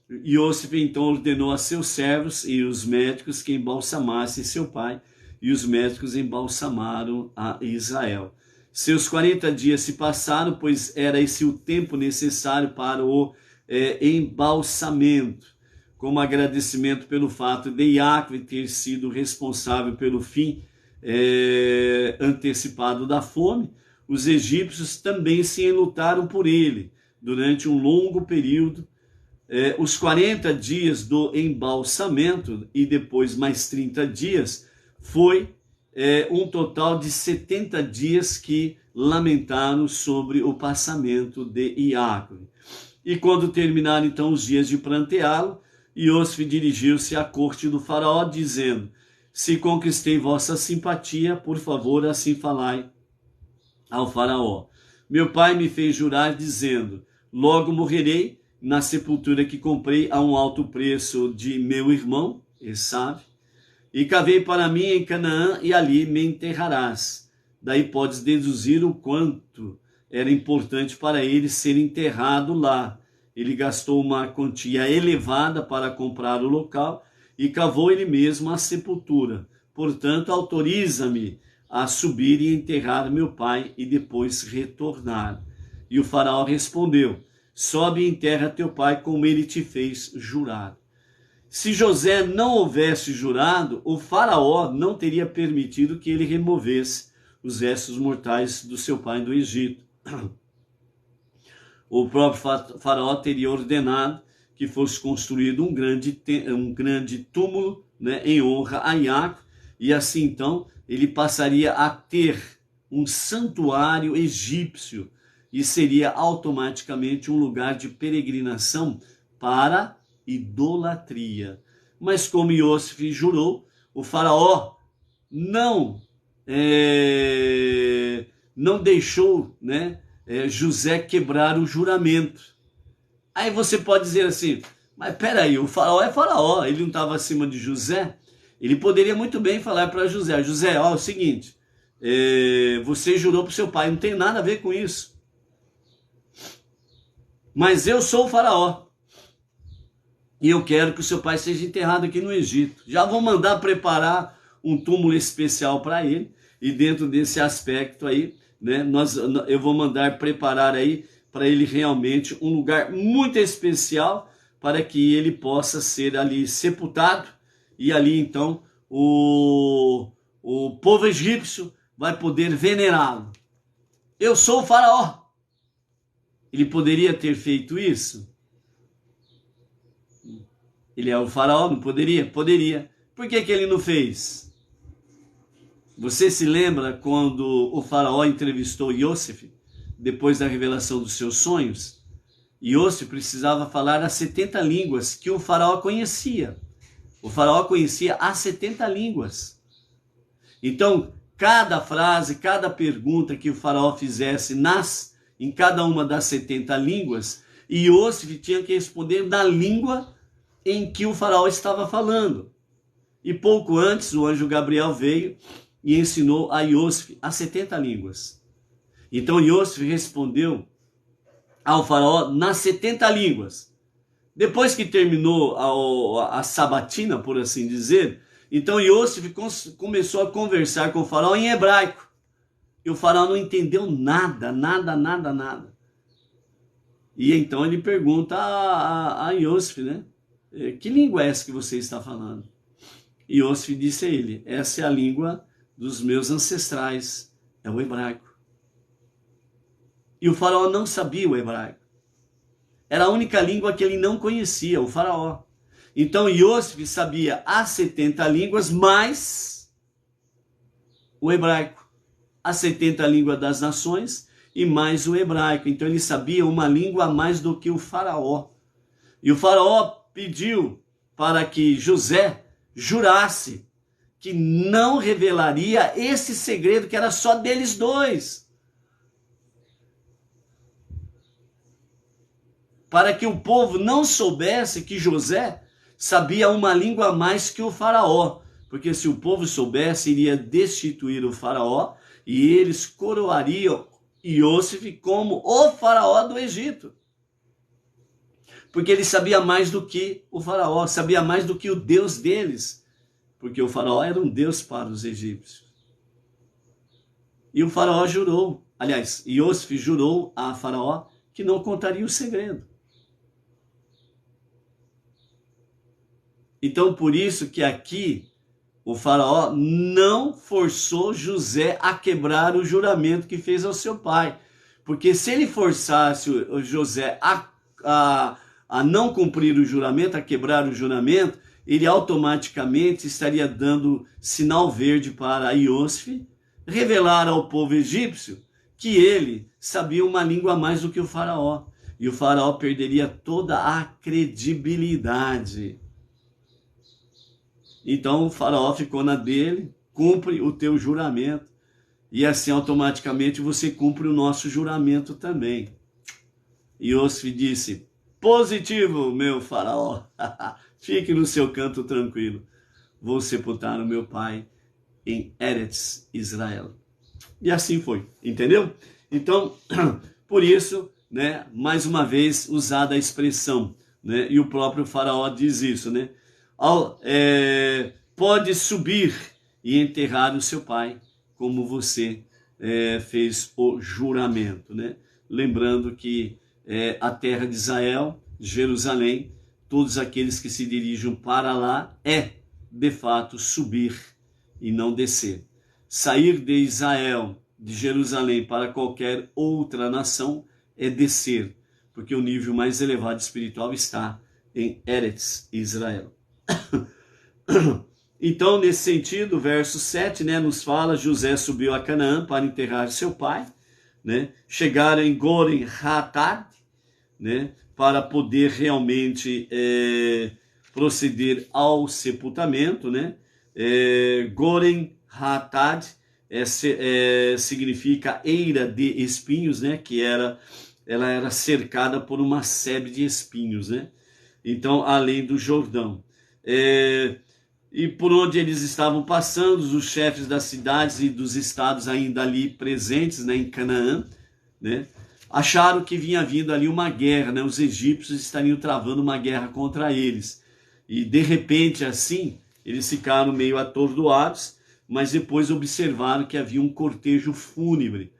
Iosif então ordenou a seus servos e os médicos que embalsamassem seu pai, e os médicos embalsamaram a Israel. Seus 40 dias se passaram, pois era esse o tempo necessário para o embalsamento, como agradecimento pelo fato de Iácovo ter sido responsável pelo fim antecipado da fome. Os egípcios também se enlutaram por ele durante um longo período. Os 40 dias do embalsamento e depois mais 30 dias foi um total de 70 dias que lamentaram sobre o passamento de Iácovo. E quando terminaram então os dias de pranteá-lo, Iosif dirigiu-se à corte do faraó, dizendo: se conquistei vossa simpatia, por favor, assim falai ao faraó. Meu pai me fez jurar, dizendo: logo morrerei na sepultura que comprei a um alto preço de meu irmão, Esav. e cavei para mim em Canaã, e ali me enterrarás. Daí podes deduzir o quanto era importante para ele ser enterrado lá. Ele gastou uma quantia elevada para comprar o local e cavou ele mesmo a sepultura. Portanto, autoriza-me a subir e enterrar meu pai e depois retornar. E o faraó respondeu: sobe e enterra teu pai como ele te fez jurar. Se José não houvesse jurado, o faraó não teria permitido que ele removesse os restos mortais do seu pai do Egito. O próprio faraó teria ordenado que fosse construído um grande túmulo, né, em honra a Iaco, e assim então ele passaria a ter um santuário egípcio e seria automaticamente um lugar de peregrinação para idolatria. Mas como Iosif jurou, o faraó não deixou, né, José quebrar o juramento. Aí você pode dizer assim, mas peraí, o faraó é faraó, ele não estava acima de José? Ele poderia muito bem falar para José: José, ó, é o seguinte, você jurou para o seu pai, não tem nada a ver com isso. Mas eu sou o faraó. E eu quero que o seu pai seja enterrado aqui no Egito. Já vou mandar preparar um túmulo especial para ele. E dentro desse aspecto aí, né, eu vou mandar preparar aí para ele realmente um lugar muito especial para que ele possa ser ali sepultado. E ali então o povo egípcio vai poder venerá-lo. Eu sou o faraó. Ele poderia ter feito isso? Ele é o faraó, não poderia? Poderia. Por que ele não fez? Você se lembra quando o faraó entrevistou Iosif, depois da revelação dos seus sonhos? Iosif precisava falar as 70 línguas que o faraó conhecia. O faraó conhecia as 70 línguas. Então, cada frase, cada pergunta que o faraó fizesse em cada uma das 70 línguas, Iosif tinha que responder na língua em que o faraó estava falando. E pouco antes, o anjo Gabriel veio e ensinou a Iosif as 70 línguas. Então Iosif respondeu ao faraó nas 70 línguas. Depois que terminou a sabatina, por assim dizer, então Iosif começou a conversar com o faraó em hebraico. E o faraó não entendeu nada. E então ele pergunta a Iosif, né? Que língua é essa que você está falando? Iosif disse a ele: essa é a língua dos meus ancestrais, é o hebraico. E o faraó não sabia o hebraico. Era a única língua que ele não conhecia, o faraó. Então Iosif sabia as 70 línguas mais o hebraico. As 70 línguas das nações e mais o hebraico. Então ele sabia uma língua a mais do que o faraó. E o faraó pediu para que José jurasse que não revelaria esse segredo que era só deles dois. Para que o povo não soubesse que José sabia uma língua a mais que o faraó. Porque se o povo soubesse, iria destituir o faraó e eles coroariam Iosif como o faraó do Egito. Porque ele sabia mais do que o faraó, sabia mais do que o Deus deles. Porque o faraó era um Deus para os egípcios. E o faraó jurou, aliás, Iosif jurou a faraó que não contaria o segredo. Então, por isso que aqui o faraó não forçou José a quebrar o juramento que fez ao seu pai. Porque se ele forçasse o José a não cumprir o juramento, a quebrar o juramento, ele automaticamente estaria dando sinal verde para Iosif revelar ao povo egípcio que ele sabia uma língua a mais do que o faraó. E o faraó perderia toda a credibilidade. Então o faraó ficou na dele: cumpre o teu juramento. E assim automaticamente você cumpre o nosso juramento também. Iosif disse: positivo, meu faraó. Fique no seu canto tranquilo. vou sepultar o meu pai em Eretz Israel. E assim foi, entendeu? Então, por isso, né, mais uma vez usada a expressão, né, e o próprio faraó diz isso, né? Pode subir e enterrar o seu pai, como você fez o juramento, né? Lembrando que a terra de Israel, Jerusalém, todos aqueles que se dirigem para lá, de fato, subir e não descer. Sair de Israel, de Jerusalém, para qualquer outra nação é descer, porque o nível mais elevado espiritual está em Eretz Israel. Então, nesse sentido, o verso 7, né, nos fala: José subiu a Canaã para enterrar seu pai, né? Chegaram em Goren Hatad, né, para poder realmente proceder ao sepultamento, né? Goren Hatad significa eira de espinhos, né? Que ela era cercada por uma sebe de espinhos, né? Então, além do Jordão. E por onde eles estavam passando, os chefes das cidades e dos estados ainda ali presentes, né, em Canaã, né, acharam que vinha vindo ali uma guerra, né, os egípcios estariam travando uma guerra contra eles. E de repente, assim, eles ficaram meio atordoados, mas depois observaram que havia um cortejo fúnebre.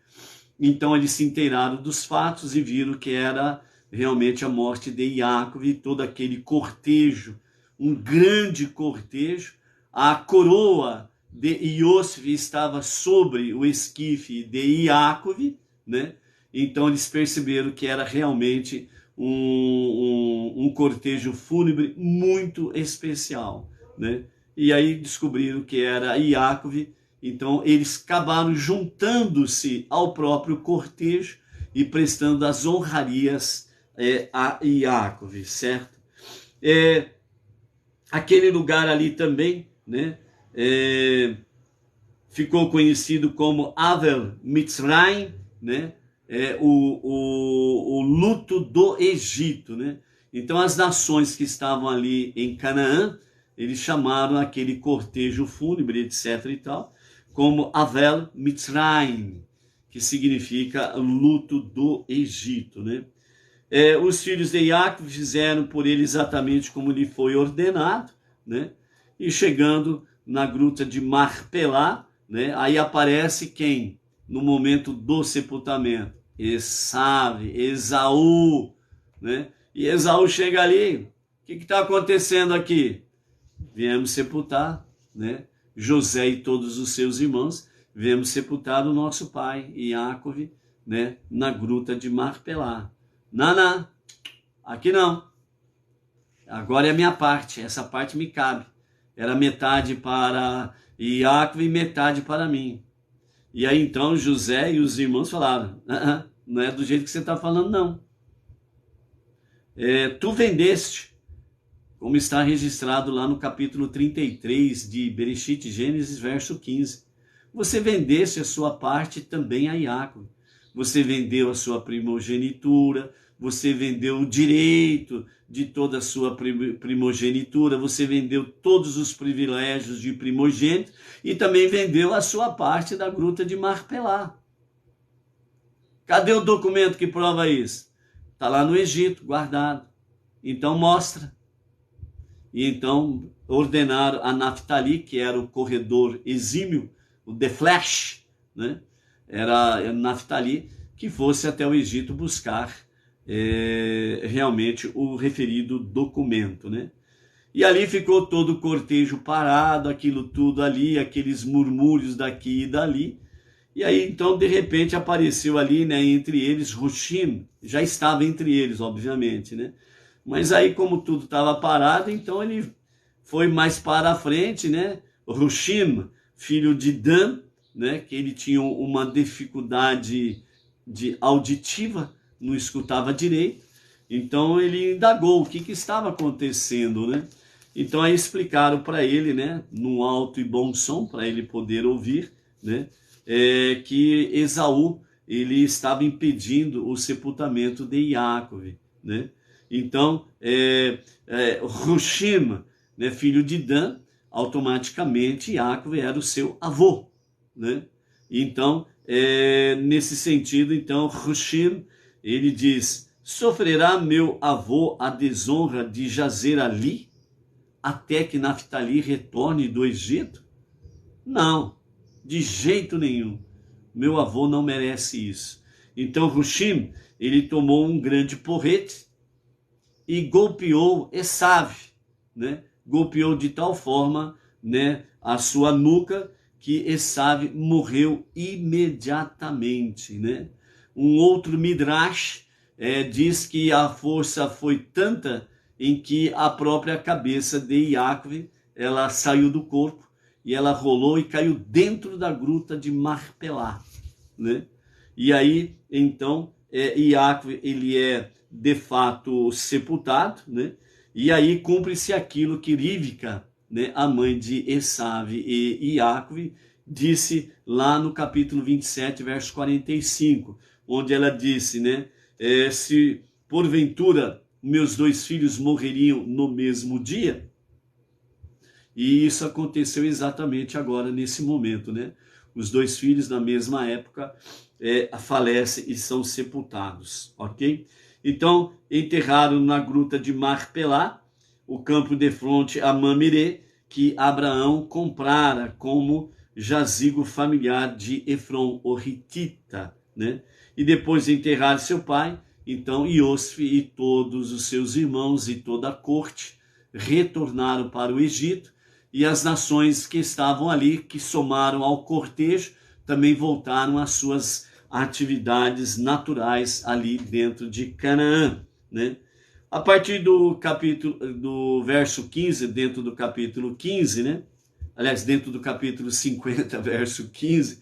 Então eles se inteiraram dos fatos e viram que era realmente a morte de Iacov e todo aquele cortejo, um grande cortejo. A coroa de Iosif estava sobre o esquife de Iacov, né? Então eles perceberam que era realmente um cortejo fúnebre muito especial, né? E aí descobriram que era Iacov. Então eles acabaram juntando-se ao próprio cortejo e prestando as honrarias a Iacov, certo? Aquele lugar ali também, né, ficou conhecido como Avel Mitzrayim, né, o luto do Egito, né? Então as nações que estavam ali em Canaã, eles chamaram aquele cortejo fúnebre, etc. e tal, como Avel Mitzrayim, que significa luto do Egito, né? Os filhos de Iacob fizeram por ele exatamente como lhe foi ordenado, né? E chegando na gruta de Marpelá, né? Aí aparece quem? No momento do sepultamento? Esaú, né? E Esaú chega ali: o que está acontecendo aqui? Viemos sepultar, né, José e todos os seus irmãos, viemos sepultar o nosso pai, Iacov, né, na gruta de Marpelá. Não, aqui não. Agora é a minha parte, essa parte me cabe. Era metade para Iacov e metade para mim. E aí então José e os irmãos falaram: não é do jeito que você está falando, não. Tu vendeste, como está registrado lá no capítulo 33 de Bereshit, Gênesis, verso 15. Você vendeste a sua parte também a Iacov. Você vendeu a sua primogenitura, você vendeu o direito de toda a sua primogenitura, você vendeu todos os privilégios de primogênito e também vendeu a sua parte da gruta de Marpelá. Cadê o documento que prova isso? Está lá no Egito, guardado. Então mostra. E então ordenaram a Naftali, que era o corredor exímio, o The Flash, né? Era Naftali, que fosse até o Egito buscar realmente o referido documento, né? E ali ficou todo o cortejo parado, aquilo tudo ali, aqueles murmúrios daqui e dali. E aí então de repente apareceu ali, né, entre eles Hushim, já estava entre eles, obviamente, né? Mas aí, como tudo estava parado, então ele foi mais para a frente, né? Hushim, filho de Dan, né? Que ele tinha uma dificuldade auditiva, não escutava direito. Então ele indagou o que estava acontecendo, né? Então aí explicaram para ele, né? Num alto e bom som, para ele poder ouvir, né? Que Esaú, ele estava impedindo o sepultamento de Iacov, né? Então, Hushim, né, filho de Dan, automaticamente Iacove era o seu avô, né? Então, nesse sentido, então, Hushim, ele diz, sofrerá meu avô a desonra de jazer ali, até que Naftali retorne do Egito? Não, de jeito nenhum. Meu avô não merece isso. Então, Hushim, ele tomou um grande porrete e golpeou Esav, né? Golpeou de tal forma, né, a sua nuca, que Esav morreu imediatamente, né? Um outro Midrash diz que a força foi tanta em que a própria cabeça de Iacove, ela saiu do corpo e ela rolou e caiu dentro da gruta de Marpelá, né? E aí, então, Iacove, ele é de fato sepultado, né? E aí cumpre-se aquilo que Rivka, né, a mãe de Esav e Iacove, disse lá no capítulo 27, verso 45, onde ela disse, né, se porventura meus dois filhos morreriam no mesmo dia, e isso aconteceu exatamente agora, nesse momento, né? Os dois filhos, na mesma época, falecem e são sepultados, ok? Então, enterraram na gruta de Marpelá, o campo de fronte a Mamire, que Abraão comprara como jazigo familiar de Efron, o Hitita, né? E depois de enterrar seu pai, então Iosfe e todos os seus irmãos e toda a corte retornaram para o Egito, e as nações que estavam ali, que somaram ao cortejo, também voltaram às suas atividades naturais ali dentro de Canaã, né? A partir do verso 15, dentro do capítulo 15, né? Aliás, dentro do capítulo 50, verso 15,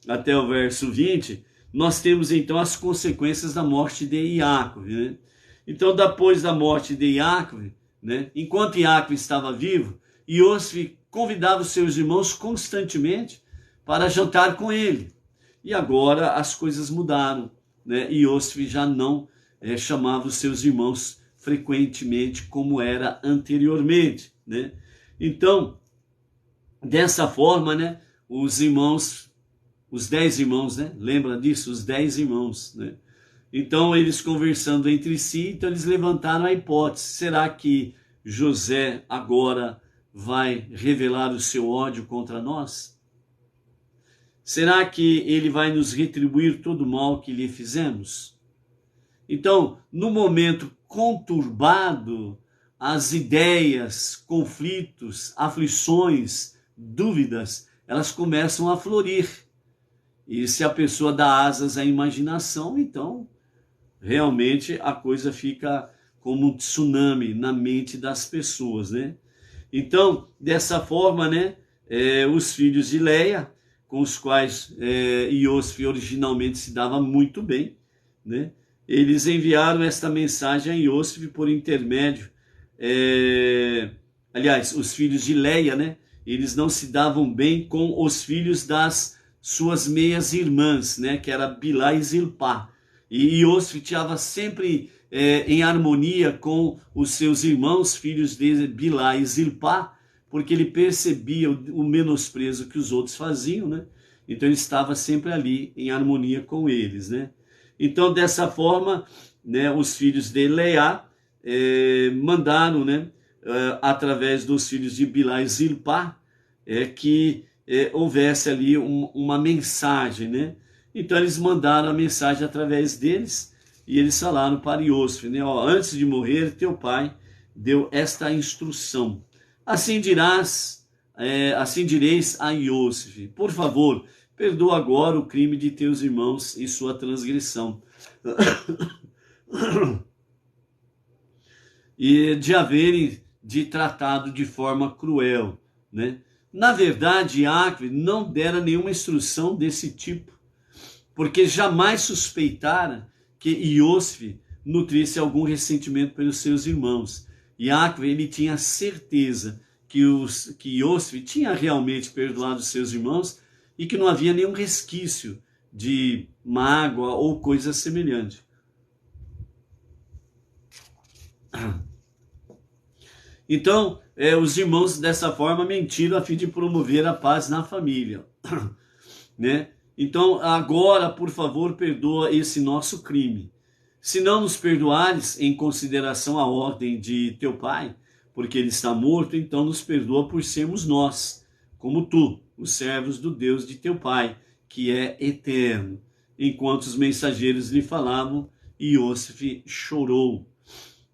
até o verso 20, nós temos então as consequências da morte de Iacove, né? Então, depois da morte de Iacove, né? Enquanto Iacove estava vivo, Iosfe convidava os seus irmãos constantemente para jantar com ele. E agora as coisas mudaram, né? Iosfe já não chamava os seus irmãos frequentemente como era anteriormente, né? Então, dessa forma, né, os irmãos, os 10 irmãos, né? Lembra disso? Os 10 irmãos, né? Então, eles conversando entre si, então eles levantaram a hipótese, será que José agora vai revelar o seu ódio contra nós? Será que ele vai nos retribuir todo o mal que lhe fizemos? Então, no momento conturbado, as ideias, conflitos, aflições, dúvidas, elas começam a florir. E se a pessoa dá asas à imaginação, então realmente a coisa fica como um tsunami na mente das pessoas, né? Então, dessa forma, né, os filhos de Leia, com os quais Iosfe originalmente se dava muito bem, né, eles enviaram esta mensagem a Iosfe por intermédio, aliás, os filhos de Leia, né, eles não se davam bem com os filhos das suas meias irmãs, né, que era Bilá e Zilpá, e Iosfe estava sempre em harmonia com os seus irmãos, filhos de Bilá e Zilpá, porque ele percebia o menosprezo que os outros faziam, né? Então ele estava sempre ali em harmonia com eles, né? Então, dessa forma, né, os filhos de Leá mandaram, né, através dos filhos de Bilá e Zilpá, que houvesse ali uma mensagem, né? Então eles mandaram a mensagem através deles, e eles falaram para Iosfe, né? Ó, antes de morrer, teu pai deu esta instrução. Assim direis a Iosfe, por favor, perdoa agora o crime de teus irmãos e sua transgressão. E de haverem de tratado de forma cruel, né? Na verdade, Iacove não dera nenhuma instrução desse tipo, porque jamais suspeitara que Iosfe nutrisse algum ressentimento pelos seus irmãos. Iacove, ele tinha certeza que Iosfe tinha realmente perdoado seus irmãos e que não havia nenhum resquício de mágoa ou coisa semelhante. Então, os irmãos dessa forma mentiram a fim de promover a paz na família, né? Então, agora, por favor, perdoa esse nosso crime. Se não nos perdoares em consideração à ordem de teu pai, porque ele está morto, então nos perdoa por sermos nós, como tu, os servos do Deus de teu pai, que é eterno. Enquanto os mensageiros lhe falavam, Iosif chorou.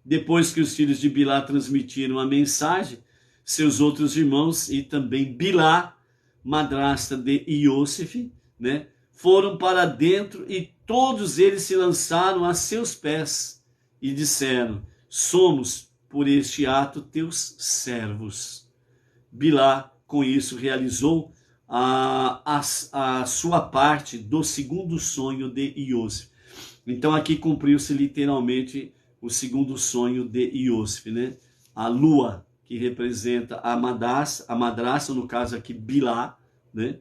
Depois que os filhos de Bilá transmitiram a mensagem, seus outros irmãos e também Bilá, madrasta de Iosif, né, foram para dentro e todos eles se lançaram a seus pés e disseram: somos por este ato teus servos. Bilá, com isso, realizou a sua parte do segundo sonho de Iosif. Então aqui cumpriu-se literalmente o segundo sonho de Iosif, né? A lua, que representa a madrasta, no caso aqui Bilá, né?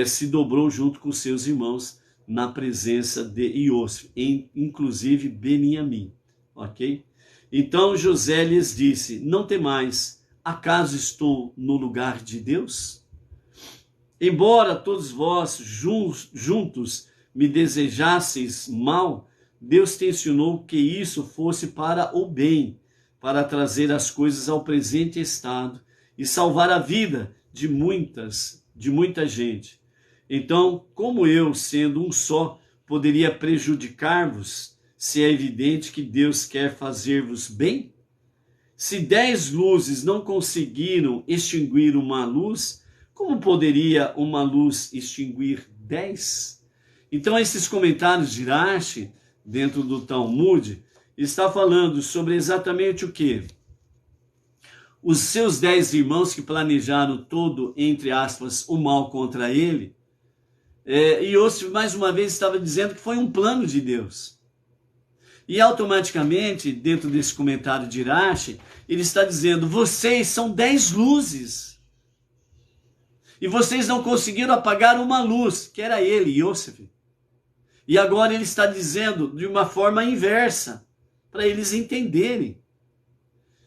Se dobrou junto com seus irmãos na presença de Iosif, inclusive Beniamim, ok? Então José lhes disse: não temais, acaso estou no lugar de Deus? Embora todos vós juntos me desejasseis mal, Deus tensionou que isso fosse para o bem, para trazer as coisas ao presente estado e salvar a vida de muita gente. Então, como eu, sendo um só, poderia prejudicar-vos, se é evidente que Deus quer fazer-vos bem? Se 10 luzes não conseguiram extinguir uma luz, como poderia uma luz extinguir 10? Então, esses comentários de Rashi, dentro do Talmud, está falando sobre exatamente o quê? Os seus 10 irmãos que planejaram todo, entre aspas, o mal contra ele. E Iosif, mais uma vez, estava dizendo que foi um plano de Deus. E automaticamente, dentro desse comentário de Rashi, ele está dizendo: vocês são 10 luzes. E vocês não conseguiram apagar uma luz, que era ele, Iosif. E agora ele está dizendo de uma forma inversa, para eles entenderem.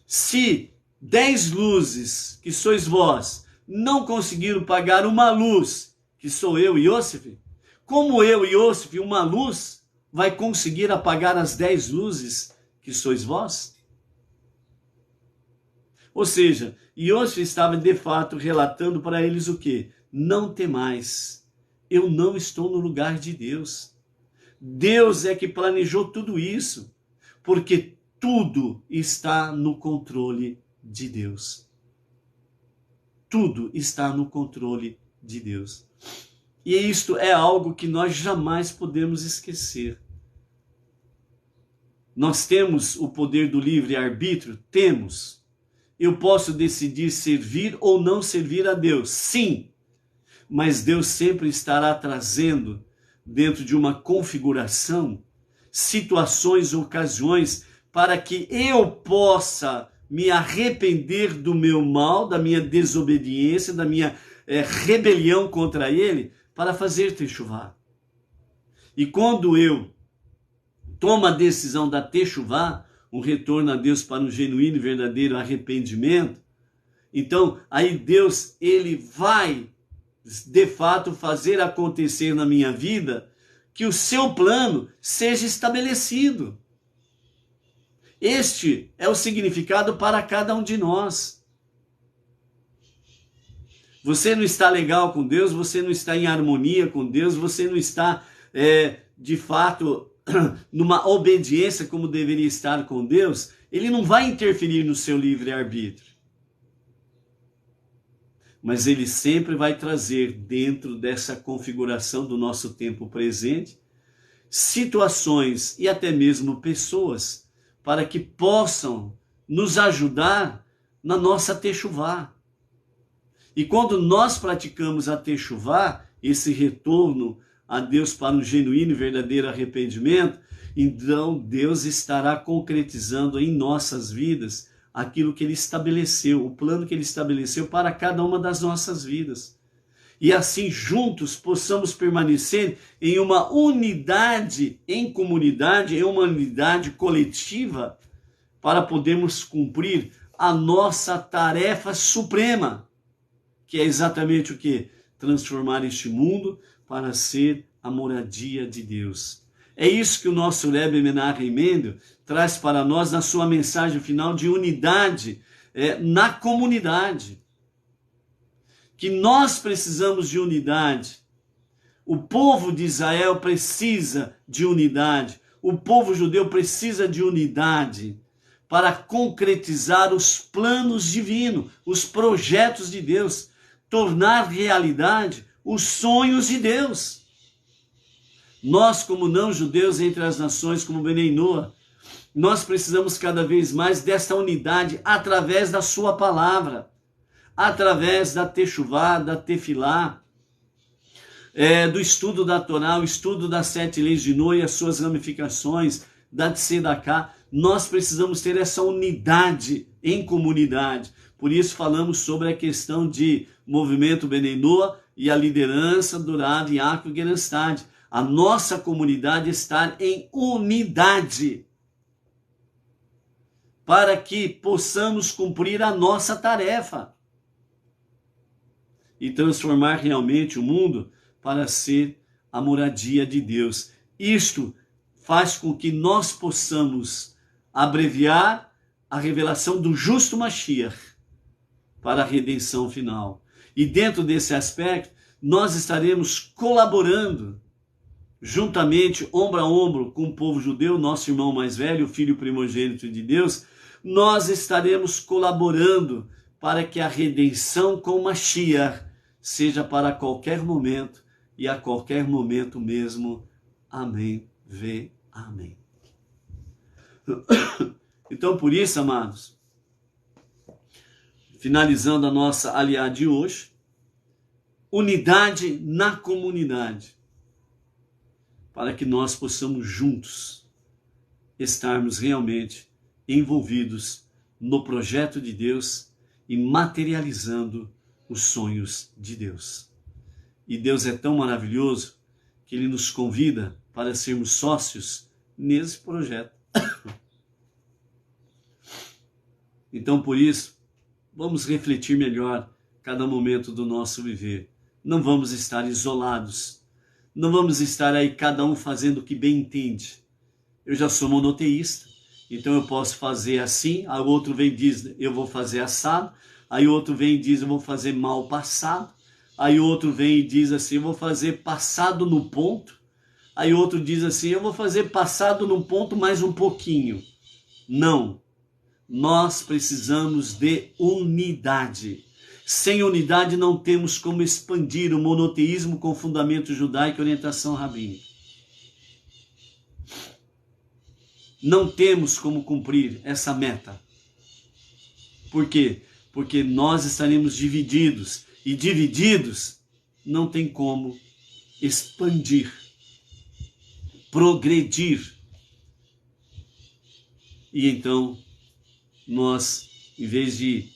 Se 10 luzes, que sois vós, não conseguiram apagar uma luz, que sou eu, Iosif, como eu, Iosif, uma luz, vai conseguir apagar as 10 luzes, que sois vós? Ou seja, Iosif estava de fato relatando para eles o quê? Não temais, eu não estou no lugar de Deus. Deus é que planejou tudo isso, porque tudo está no controle de Deus. Tudo está no controle de Deus. E isto é algo que nós jamais podemos esquecer. Nós temos o poder do livre-arbítrio? Temos. Eu posso decidir servir ou não servir a Deus? Sim. Mas Deus sempre estará trazendo, dentro de uma configuração, situações, ocasiões, para que eu possa me arrepender do meu mal, da minha desobediência, da minha rebelião contra Ele, para fazer techuvá. E quando eu tomo a decisão da techuvá, um retorno a Deus para um genuíno e verdadeiro arrependimento, então aí Deus, ele vai de fato fazer acontecer na minha vida que o seu plano seja estabelecido. Este é o significado para cada um de nós. Você não está legal com Deus, você não está em harmonia com Deus, você não está de fato numa obediência como deveria estar com Deus, ele não vai interferir no seu livre-arbítrio. Mas ele sempre vai trazer, dentro dessa configuração do nosso tempo presente, situações e até mesmo pessoas para que possam nos ajudar na nossa techuvá. E quando nós praticamos a techuvá, esse retorno a Deus para um genuíno e verdadeiro arrependimento, então Deus estará concretizando em nossas vidas aquilo que Ele estabeleceu, o plano que Ele estabeleceu para cada uma das nossas vidas. E assim juntos possamos permanecer em uma unidade, em comunidade, em uma unidade coletiva, para podermos cumprir a nossa tarefa suprema, que é exatamente o que? Transformar este mundo para ser a moradia de Deus. É isso que o nosso Rebbe Menachem Mendel traz para nós na sua mensagem final de unidade na comunidade. Que nós precisamos de unidade. O povo de Israel precisa de unidade. O povo judeu precisa de unidade para concretizar os planos divinos, os projetos de Deus, tornar realidade os sonhos de Deus. Nós, como não-judeus entre as nações, como Benei Noah, nós precisamos cada vez mais desta unidade através da sua palavra, através da Teshuvá, da Tefilá, do estudo da Torá, o estudo das 7 leis de Noé e as suas ramificações, da Tzedaká. Nós precisamos ter essa unidade em comunidade. Por isso falamos sobre a questão de movimento Benei Noah e a liderança do Rav Yaakov Gerenstad. A nossa comunidade estar em unidade para que possamos cumprir a nossa tarefa e transformar realmente o mundo para ser a moradia de Deus. Isto faz com que nós possamos abreviar a revelação do justo Mashiach para a redenção final. E dentro desse aspecto, nós estaremos colaborando juntamente, ombro a ombro, com o povo judeu, nosso irmão mais velho, o filho primogênito de Deus. Nós estaremos colaborando para que a redenção com Mashiach seja para qualquer momento e a qualquer momento mesmo. Amém. Vê. Amém. Então, por isso, amados, finalizando a nossa aliá de hoje, unidade na comunidade, para que nós possamos juntos estarmos realmente envolvidos no projeto de Deus e materializando os sonhos de Deus. E Deus é tão maravilhoso que Ele nos convida para sermos sócios nesse projeto. Então, por isso, vamos refletir melhor cada momento do nosso viver. Não vamos estar isolados. Não vamos estar aí cada um fazendo o que bem entende. Eu já sou monoteísta, então eu posso fazer assim, aí o outro vem e diz, eu vou fazer assado, aí o outro vem e diz, eu vou fazer mal passado, aí o outro vem e diz assim, eu vou fazer passado no ponto, aí o outro diz assim, eu vou fazer passado no ponto mais um pouquinho. Não, nós precisamos de unidade. Sem unidade não temos como expandir o monoteísmo com fundamento judaico e orientação rabínica. Não temos como cumprir essa meta. Por quê? Porque nós estaremos divididos. E divididos não tem como expandir, progredir. E então, nós, em vez de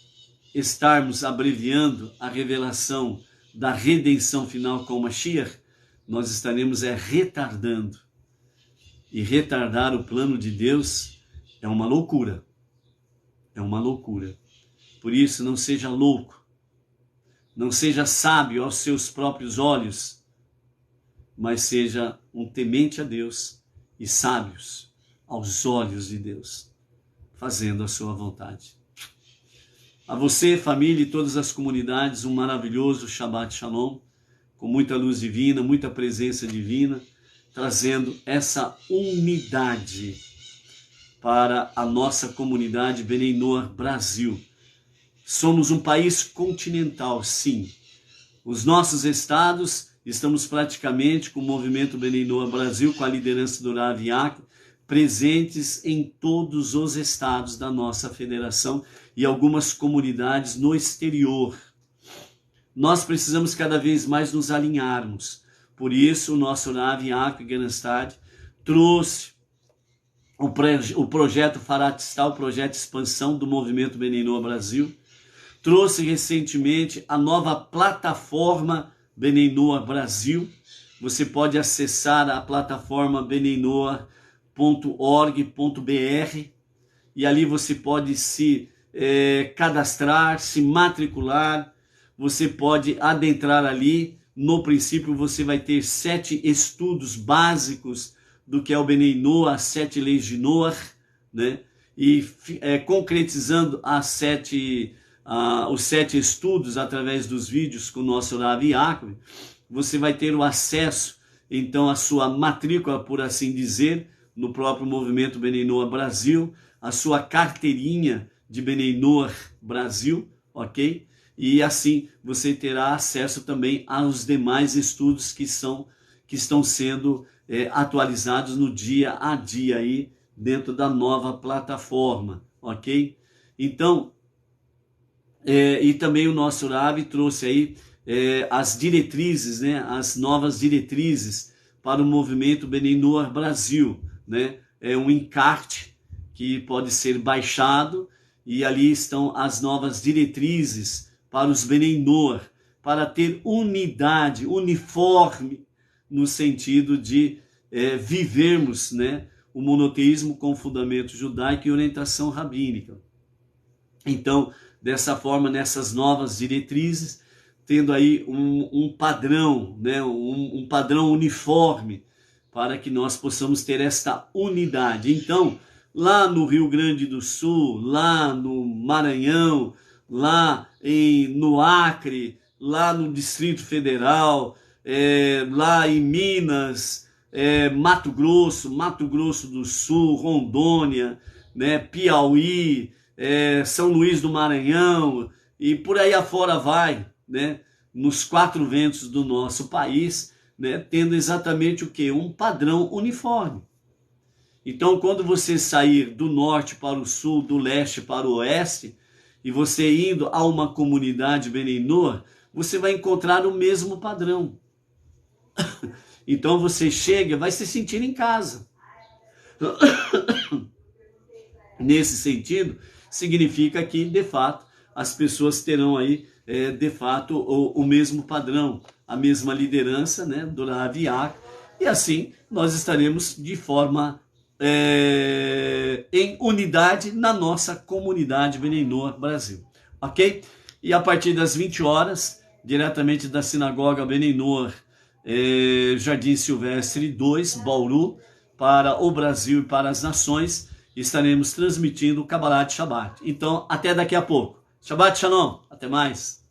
estarmos abreviando a revelação da redenção final com o Mashiach, nós estaremos retardando. E retardar o plano de Deus é uma loucura. É uma loucura. Por isso, não seja louco. Não seja sábio aos seus próprios olhos, mas seja um temente a Deus e sábios aos olhos de Deus, fazendo a sua vontade. A você, família e todas as comunidades, um maravilhoso Shabbat Shalom, com muita luz divina, muita presença divina, trazendo essa unidade para a nossa comunidade Benei Noah Brasil. Somos um país continental, sim. Os nossos estados, estamos praticamente com o movimento Benei Noah Brasil, com a liderança do Rav Yaakov, presentes em todos os estados da nossa federação e algumas comunidades no exterior. Nós precisamos cada vez mais nos alinharmos. Por isso, o nosso Rav Yaakov Gerenstad trouxe o projeto Faratistal, o projeto de expansão do movimento Benei Noah Brasil. Trouxe recentemente a nova plataforma Benei Noah Brasil. Você pode acessar a plataforma beneinoah.org.br e ali você pode se cadastrar, se matricular, você pode adentrar ali. No princípio você vai ter 7 estudos básicos do que é o Benei Noah, as 7 leis de Noah, né? E concretizando os 7 estudos através dos vídeos com o nosso Rav Yaakov, você vai ter o acesso, então, à sua matrícula, por assim dizer, no próprio movimento Benei Noah Brasil, a sua carteirinha de Benei Noah Brasil, ok? E assim você terá acesso também aos demais estudos que estão sendo atualizados no dia a dia aí dentro da nova plataforma, ok? Então, e também o nosso Rav trouxe aí as diretrizes, né? As novas diretrizes para o movimento Benei Noah Brasil, né? É um encarte que pode ser baixado e ali estão as novas diretrizes para os Benei Noah, para ter unidade, uniforme, no sentido de vivermos, né, o monoteísmo com fundamento judaico e orientação rabínica. Então, dessa forma, nessas novas diretrizes, tendo aí um padrão, né, um padrão uniforme, para que nós possamos ter esta unidade. Então, lá no Rio Grande do Sul, lá no Maranhão, lá no Acre, lá no Distrito Federal, lá em Minas, Mato Grosso do Sul, Rondônia, né, Piauí, São Luís do Maranhão, e por aí afora vai, né, nos 4 ventos do nosso país, né, tendo exatamente o quê? Um padrão uniforme. Então, quando você sair do norte para o sul, do leste para o oeste, e você indo a uma comunidade Benei Noah, você vai encontrar o mesmo padrão. Então você chega, vai se sentir em casa. Nesse sentido, significa que, de fato, as pessoas terão aí, de fato, o mesmo padrão, a mesma liderança, né, do Rav Yaakov, e assim nós estaremos de forma em unidade na nossa comunidade Benei Noah Brasil, ok? E a partir das 20 horas, diretamente da sinagoga Benei Noah, Jardim Silvestre 2, Bauru, para o Brasil e para as nações, estaremos transmitindo o Kabbalat Shabbat. Então, até daqui a pouco. Shabbat Shalom, até mais.